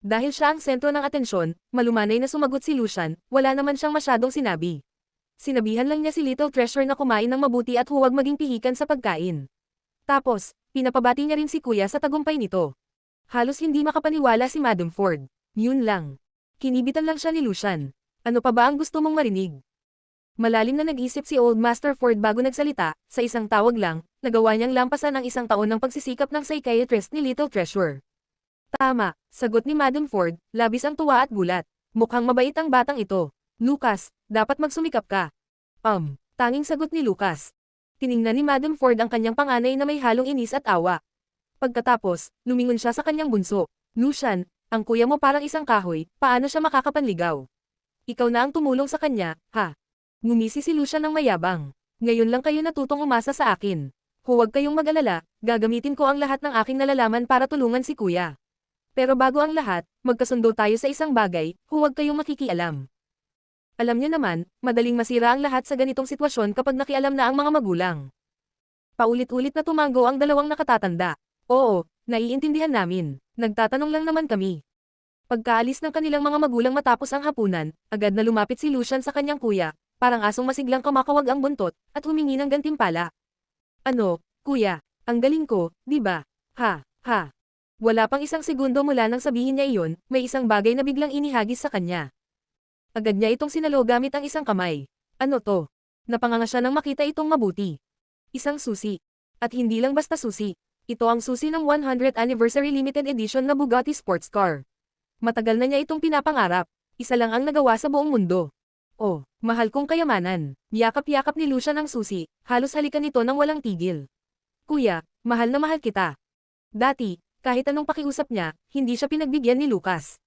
Dahil siya ang sentro ng atensyon, malumanay na sumagot si Lucian, wala naman siyang masyadong sinabi. Sinabihan lang niya si Little Treasure na kumain ng mabuti at huwag maging pihikan sa pagkain. Tapos, pinapabati niya rin si Kuya sa tagumpay nito. Halos hindi makapaniwala si Madam Ford. Yun lang. Kinibitan lang siya ni Lucian. Ano pa ba ang gusto mong marinig? Malalim na nag-isip si Old Master Ford bago nagsalita, sa isang tawag lang, nagawa niyang lampasan ang 1 taon ng pagsisikap ng psychiatrist ni Little Treasure. Tama, sagot ni Madam Ford, labis ang tuwa at gulat. Mukhang mabait ang batang ito. Lucas, dapat magsumikap ka. Tanging sagot ni Lucas. Tiningnan ni Madam Ford ang kanyang panganay na may halong inis at awa. Pagkatapos, lumingon siya sa kanyang bunso. Lucian, ang kuya mo parang isang kahoy, paano siya makakapanligaw? Ikaw na ang tumulong sa kanya, ha? Ngumisi si Lucian ng mayabang. Ngayon lang kayo natutong umasa sa akin. Huwag kayong mag-alala, gagamitin ko ang lahat ng aking nalalaman para tulungan si kuya. Pero bago ang lahat, magkasundo tayo sa isang bagay, huwag kayong makikialam. Alam niyo naman, madaling masira ang lahat sa ganitong sitwasyon kapag nakialam na ang mga magulang. Paulit-ulit na tumango ang dalawang nakatatanda. Oo, naiintindihan namin. Nagtatanong lang naman kami. Pagkaalis ng kanilang mga magulang matapos ang hapunan, agad na lumapit si Lucian sa kanyang kuya, parang asong masiglang kumakawag ang buntot, at humingi ng gantimpala. Ano, kuya, ang galing ko, di ba? Ha, ha. Wala pang isang segundo mula nang sabihin niya iyon, may isang bagay na biglang inihagis sa kanya. Agad niya itong sinalo gamit ang isang kamay. Ano to? Napanganga siya nang makita itong mabuti. Isang susi. At hindi lang basta susi. Ito ang susi ng 100th Anniversary Limited Edition na Bugatti Sports Car. Matagal na niya itong pinapangarap. Isa lang ang nagawa sa buong mundo. Oh, mahal kong kayamanan. Yakap-yakap ni Lucian ang susi, halos halikan nito nang walang tigil. Kuya, mahal na mahal kita. Dati, kahit anong pakiusap niya, hindi siya pinagbigyan ni Lucas.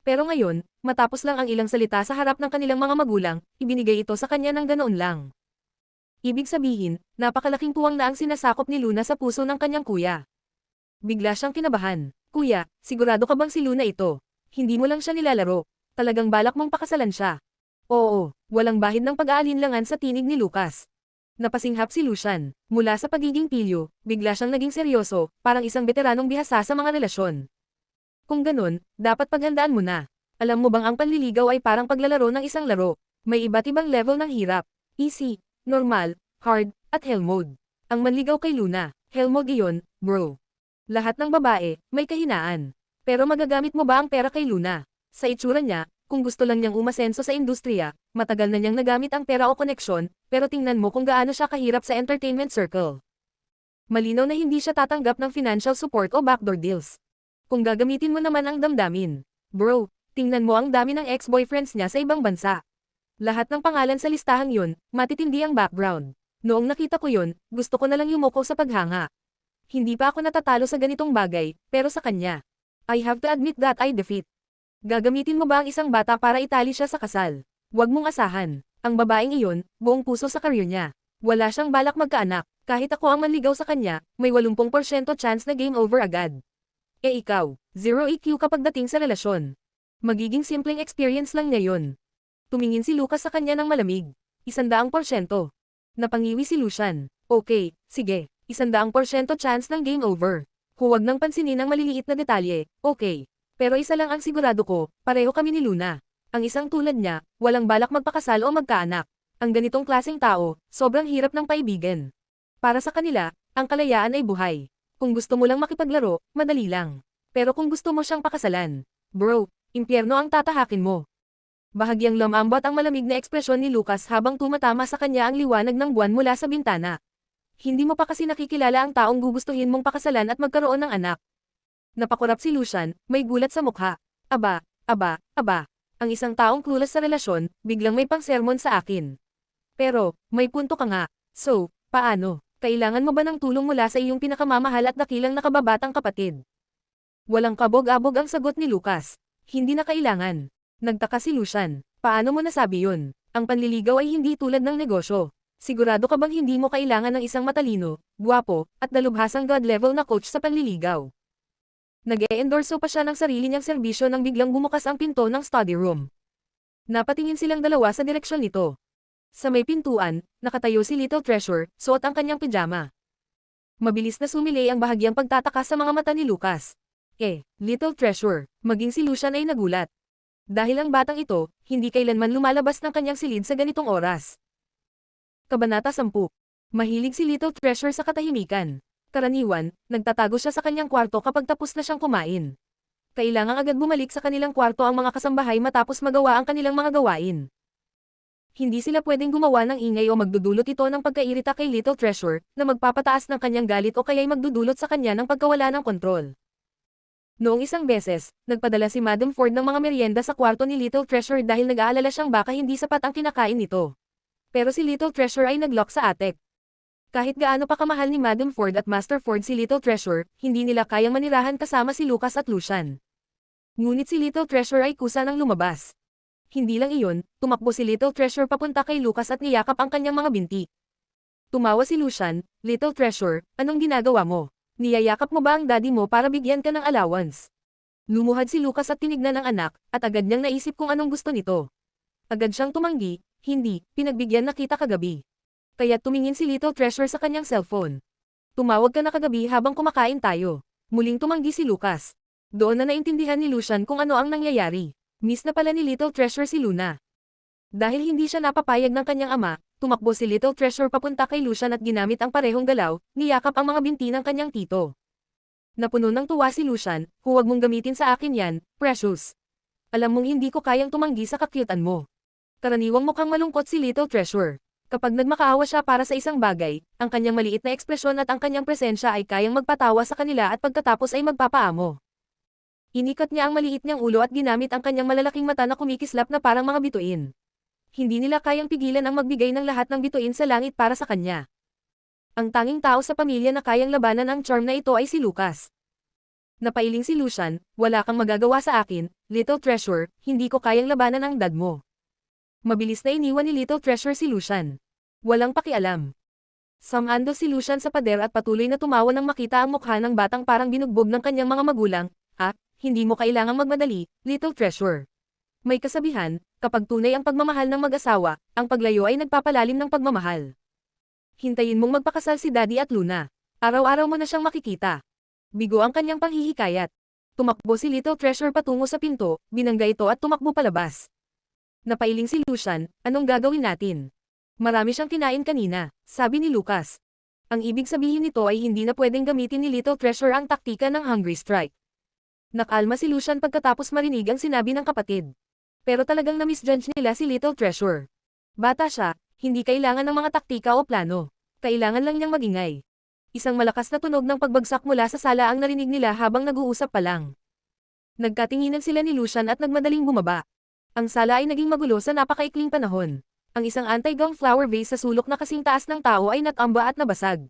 Pero ngayon, matapos lang ang ilang salita sa harap ng kanilang mga magulang, ibinigay ito sa kanya ng ganoon lang. Ibig sabihin, napakalaking puwang na ang sinasakop ni Luna sa puso ng kanyang kuya. Bigla siyang kinabahan. Kuya, sigurado ka bang si Luna ito? Hindi mo lang siya nilalaro. Talagang balak mong pakasalan siya. Oo, walang bahid ng pag-aalinlangan sa tinig ni Lucas. Napasinghap si Lucian. Mula sa pagiging pilyo, bigla siyang naging seryoso, parang isang veteranong bihasa sa mga relasyon. Kung ganun, dapat paghandaan mo na. Alam mo bang ang panliligaw ay parang paglalaro ng isang laro. May iba't ibang level ng hirap. Easy, normal, hard, at hell mode. Ang manligaw kay Luna, hell mode iyon, bro. Lahat ng babae, may kahinaan. Pero magagamit mo ba ang pera kay Luna? Sa itsura niya, kung gusto lang niyang umasenso sa industriya, matagal na niyang nagamit ang pera o koneksyon, pero tingnan mo kung gaano siya kahirap sa entertainment circle. Malinaw na hindi siya tatanggap ng financial support o backdoor deals. Kung gagamitin mo naman ang damdamin. Bro, tingnan mo ang dami ng ex-boyfriends niya sa ibang bansa. Lahat ng pangalan sa listahang yun, matitindi ang background. Noong nakita ko yun, gusto ko na lang yumuko sa paghanga. Hindi pa ako natatalo sa ganitong bagay, pero sa kanya. I have to admit that I defeat. Gagamitin mo ba ang isang bata para itali siya sa kasal? Huwag mong asahan. Ang babaeng iyon, buong puso sa career niya. Wala siyang balak magkaanak. Kahit ako ang manligaw sa kanya, may 80% chance na game over agad. Eh ikaw, 0 EQ kapag dating sa relasyon. Magiging simpleng experience lang niya yun. Tumingin si Lucas sa kanya ng malamig. 100%. Napangiwi si Lucian. Okay, sige. 100% chance ng game over. Huwag nang pansinin ang maliliit na detalye, okay. Pero isa lang ang sigurado ko, pareho kami ni Luna. Ang isang tulad niya, walang balak magpakasal o magkaanak. Ang ganitong klaseng tao, sobrang hirap ng paibigan. Para sa kanila, ang kalayaan ay buhay. Kung gusto mo lang makipaglaro, madali lang. Pero kung gusto mo siyang pakasalan, bro, impyerno ang tatahakin mo. Bahagyang lumambot ang malamig na ekspresyon ni Lucas habang tumatama sa kanya ang liwanag ng buwan mula sa bintana. Hindi mo pa kasi nakikilala ang taong gugustuhin mong pakasalan at magkaroon ng anak. Napakurap si Lucian, may gulat sa mukha. Aba, ang isang taong clueless sa relasyon, biglang may pang-sermon sa akin. Pero, may punto ka nga. So, paano? Kailangan mo ba ng tulong mula sa iyong pinakamamahal at dakilang nakababatang kapatid? Walang kabog-abog ang sagot ni Lucas. Hindi na kailangan. Nagtaka si Lucian. Paano mo nasabi yun? Ang panliligaw ay hindi tulad ng negosyo. Sigurado ka bang hindi mo kailangan ng isang matalino, guwapo, at dalubhasang god-level na coach sa panliligaw? Nag-e-endorso pa siya ng sarili niyang serbisyo nang biglang bumukas ang pinto ng study room. Napatingin silang dalawa sa direksyon nito. Sa may pintuan, nakatayo si Little Treasure, suot ang kanyang pijama. Mabilis na sumilay ang bahagyang pagtataka sa mga mata ni Lucas. Little Treasure, maging si Lucian ay nagulat. Dahil ang batang ito, hindi kailanman lumalabas ng kanyang silid sa ganitong oras. Kabanata 10. Mahilig si Little Treasure sa katahimikan. Karaniwan, nagtatago siya sa kanyang kwarto kapag tapos na siyang kumain. Kailangang agad bumalik sa kanilang kwarto ang mga kasambahay matapos magawa ang kanilang mga gawain. Hindi sila pwedeng gumawa ng ingay o magdudulot ito ng pagkairita kay Little Treasure, na magpapataas ng kanyang galit o kaya'y magdudulot sa kanya ng pagkawala ng kontrol. Noong isang beses, nagpadala si Madam Ford ng mga merienda sa kwarto ni Little Treasure dahil nag-aalala siyang baka hindi sapat ang kinakain nito. Pero si Little Treasure ay naglock sa attic. Kahit gaano pa kamahal ni Madam Ford at Master Ford si Little Treasure, hindi nila kayang manirahan kasama si Lucas at Lucian. Ngunit si Little Treasure ay kusa ng lumabas. Hindi lang iyon, tumakbo si Little Treasure papunta kay Lucas at niyakap ang kanyang mga binti. Tumawa si Lucian, Little Treasure, anong ginagawa mo? Niyayakap mo ba ang daddy mo para bigyan ka ng allowance? Lumuhad si Lucas at tinignan ang anak, at agad niyang naisip kung anong gusto nito. Agad siyang tumanggi, hindi, pinagbigyan na kita kagabi. Kaya tumingin si Little Treasure sa kanyang cellphone. Tumawag ka na kagabi habang kumakain tayo. Muling tumanggi si Lucas. Doon na naintindihan ni Lucian kung ano ang nangyayari. Miss na pala ni Little Treasure si Luna. Dahil hindi siya napapayag ng kanyang ama, tumakbo si Little Treasure papunta kay Lucian at ginamit ang parehong galaw, niyakap ang mga binti ng kanyang tito. Napuno ng tuwa si Lucian, huwag mong gamitin sa akin yan, Precious. Alam mong hindi ko kayang tumanggi sa kakyutan mo. Karaniwang mukhang malungkot si Little Treasure. Kapag nagmakaawa siya para sa isang bagay, ang kanyang maliit na ekspresyon at ang kanyang presensya ay kayang magpatawa sa kanila at pagkatapos ay magpapaamo. Inikat niya ang maliit niyang ulo at ginamit ang kanyang malalaking mata na kumikislap na parang mga bituin. Hindi nila kayang pigilan ang magbigay ng lahat ng bituin sa langit para sa kanya. Ang tanging tao sa pamilya na kayang labanan ang charm na ito ay si Lucas. Napailing si Lucian, wala kang magagawa sa akin, Little Treasure, hindi ko kayang labanan ang dad mo. Mabilis na iniwan ni Little Treasure si Lucian. Walang pakialam. Samando si Lucian sa pader at patuloy na tumawa nang makita ang mukha ng batang parang binugbog ng kanyang mga magulang. Hindi mo kailangang magmadali, Little Treasure. May kasabihan, kapag tunay ang pagmamahal ng mag-asawa, ang paglayo ay nagpapalalim ng pagmamahal. Hintayin mong magpakasal si Daddy at Luna. Araw-araw mo na siyang makikita. Bigo ang kanyang panghihikayat. Tumakbo si Little Treasure patungo sa pinto, binangga ito at tumakbo palabas. Napailing si Lucian, anong gagawin natin? Marami siyang kinain kanina, sabi ni Lucas. Ang ibig sabihin nito ay hindi na pwedeng gamitin ni Little Treasure ang taktika ng Hungry Strike. Nakalma si Lucian pagkatapos marinig ang sinabi ng kapatid. Pero talagang na-misjudge nila si Little Treasure. Bata siya, hindi kailangan ng mga taktika o plano. Kailangan lang niyang magingay. Isang malakas na tunog ng pagbagsak mula sa sala ang narinig nila habang nag-uusap pa lang. Nagkatinginan sila ni Lucian at nagmadaling bumaba. Ang sala ay naging magulo sa napakaikling panahon. Ang isang anti-gong flower vase sa sulok na kasing taas ng tao ay natamba at nabasag.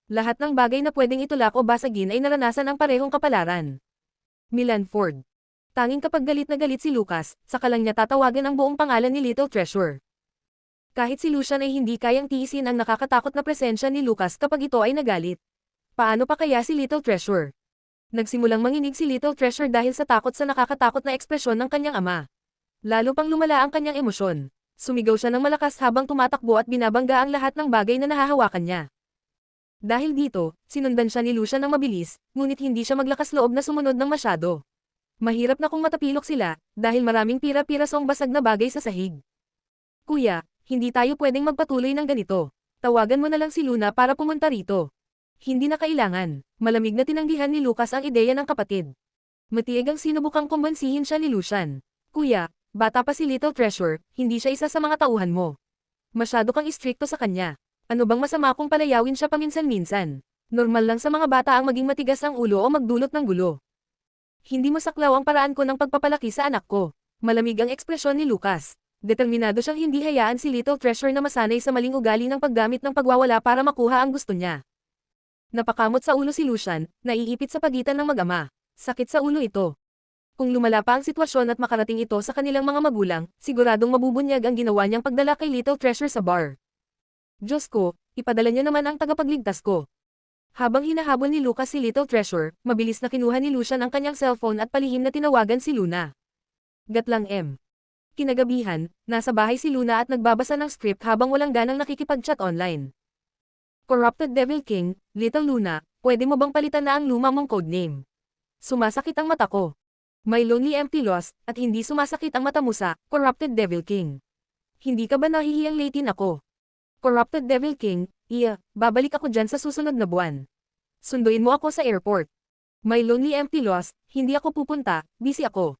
Lahat ng bagay na pwedeng itulak o basagin ay naranasan ang parehong kapalaran. Milan Ford. Tanging kapag galit na galit si Lucas, saka lang niya tatawagan ang buong pangalan ni Little Treasure. Kahit si Lucian ay hindi kayang tiisin ang nakakatakot na presensya ni Lucas kapag ito ay nagalit. Paano pa kaya si Little Treasure? Nagsimulang manginig si Little Treasure dahil sa takot sa nakakatakot na ekspresyon ng kanyang ama. Lalo pang lumala ang kanyang emosyon. Sumigaw siya ng malakas habang tumatakbo at binabangga ang lahat ng bagay na nahahawakan niya. Dahil dito, sinundan siya ni Lucian ng mabilis, ngunit hindi siya maglakas loob na sumunod ng masyado. Mahirap na kung matapilok sila, dahil maraming pira-pirasong basag na bagay sa sahig. Kuya, hindi tayo pwedeng magpatuloy ng ganito. Tawagan mo na lang si Luna para pumunta rito. Hindi na kailangan. Malamig na tinanggihan ni Lucas ang ideya ng kapatid. Matieg ang sinubukang kumbansihin siya ni Lucian. Kuya, bata pa si Little Treasure, hindi siya isa sa mga tauhan mo. Masyado kang istrikto sa kanya. Ano bang masama kung palayawin siya paminsan-minsan? Normal lang sa mga bata ang maging matigas ang ulo o magdulot ng gulo. Hindi mo saklaw ang paraan ko ng pagpapalaki sa anak ko. Malamig ang ekspresyon ni Lucas. Determinado siyang hindi hayaan si Little Treasure na masanay sa maling ugali ng paggamit ng pagwawala para makuha ang gusto niya. Napakamot sa ulo si Lucian, naiipit sa pagitan ng mag-ama. Sakit sa ulo ito. Kung lumala pa ang sitwasyon at makarating ito sa kanilang mga magulang, siguradong mabubunyag ang ginawa niyang pagdala kay Little Treasure sa bar. Diyos ko, ipadala niya naman ang tagapagligtas ko. Habang hinahabol ni Lucas si Little Treasure, mabilis na kinuha ni Lucian ang kanyang cellphone at palihim na tinawagan si Luna. Gatlang M. Kinagabihan, nasa bahay si Luna at nagbabasa ng script habang walang ganang nakikipag-chat online. Corrupted Devil King, Little Luna, pwede mo bang palitan na ang luma mong codename? Sumasakit ang mata ko. May lonely empty loss, at hindi sumasakit ang mata mo sa Corrupted Devil King. Hindi ka ba nahihiyang latin ako? Corrupted Devil King, babalik ako dyan sa susunod na buwan. Sunduin mo ako sa airport. May lonely empty loss, hindi ako pupunta, busy ako.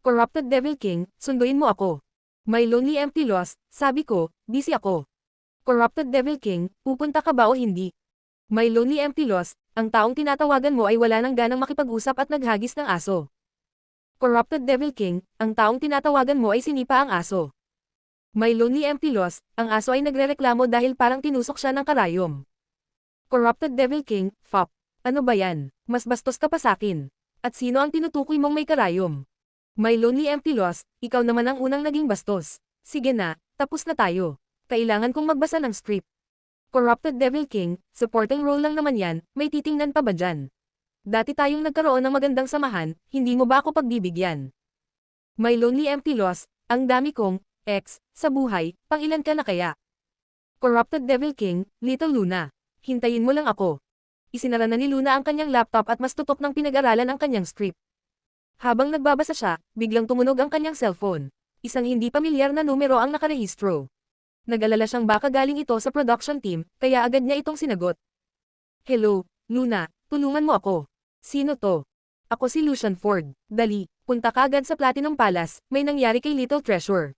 Corrupted Devil King, sunduin mo ako. May lonely empty loss, sabi ko, busy ako. Corrupted Devil King, pupunta ka ba o hindi? May lonely empty loss, ang taong tinatawagan mo ay wala nang ganang makipag-usap at naghagis ng aso. Corrupted Devil King, ang taong tinatawagan mo ay sinipa ang aso. May lonely empty loss, ang aso ay nagrereklamo dahil parang tinusok siya ng karayom. Corrupted Devil King, fop. Ano ba yan? Mas bastos ka pa sakin. At sino ang tinutukoy mong may karayom? May lonely empty loss, ikaw naman ang unang naging bastos. Sige na, tapos na tayo. Kailangan kong magbasa ng script. Corrupted Devil King, supporting role lang naman yan, may titingnan pa ba dyan? Dati tayong nagkaroon ng magandang samahan, hindi mo ba ako pagbibigyan? May lonely empty loss, ang dami kong Sa buhay, pangilan ka na kaya? Corrupted Devil King, Little Luna. Hintayin mo lang ako. Isinara na ni Luna ang kanyang laptop at mas tutok ng pinag-aralan ang kanyang script. Habang nagbabasa siya, biglang tumunog ang kanyang cellphone. Isang hindi pamilyar na numero ang nakarehistro. Nag-alala siyang baka galing ito sa production team, kaya agad niya itong sinagot. Hello, Luna, tulungan mo ako. Sino to? Ako si Lucian Ford. Dali, punta ka agad sa Platinum Palace, may nangyari kay Little Treasure.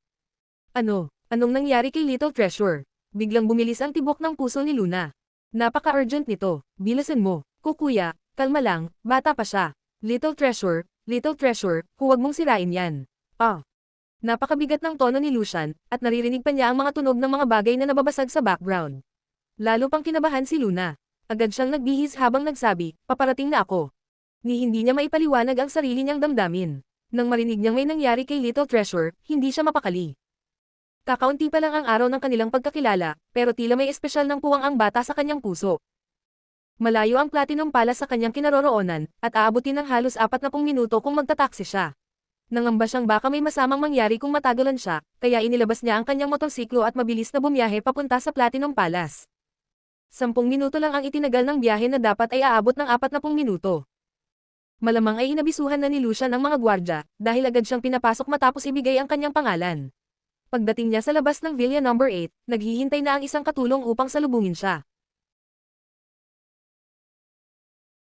Ano? Anong nangyari kay Little Treasure? Biglang bumilis ang tibok ng puso ni Luna. Napaka-urgent nito, bilisan mo. Kuya, kalma lang, bata pa siya. Little Treasure, huwag mong sirain yan. Napakabigat ng tono ni Lucian, at naririnig pa niya ang mga tunog ng mga bagay na nababasag sa background. Lalo pang kinabahan si Luna. Agad siyang nagbihis habang nagsabi, paparating na ako. Ni hindi niya maipaliwanag ang sarili niyang damdamin. Nang marinig niyang may nangyari kay Little Treasure, hindi siya mapakali. Kakaunti pa lang ang araw ng kanilang pagkakilala, pero tila may espesyal ng puwang ang bata sa kanyang puso. Malayo ang Platinum Palace sa kanyang kinaroroonan, at aabutin ng halos 40 minuto kung magtataksi siya. Nangamba siyang baka may masamang mangyari kung matagalan siya, kaya inilabas niya ang kanyang motorsiklo at mabilis na bumiyahe papunta sa Platinum Palace. 10 minuto lang ang itinagal ng biyahe na dapat ay aabot ng 40 minuto. Malamang ay inabisuhan na ni Lucian ang mga gwardya, dahil agad siyang pinapasok matapos ibigay ang kanyang pangalan. Pagdating niya sa labas ng Villa No. 8, naghihintay na ang isang katulong upang salubungin siya.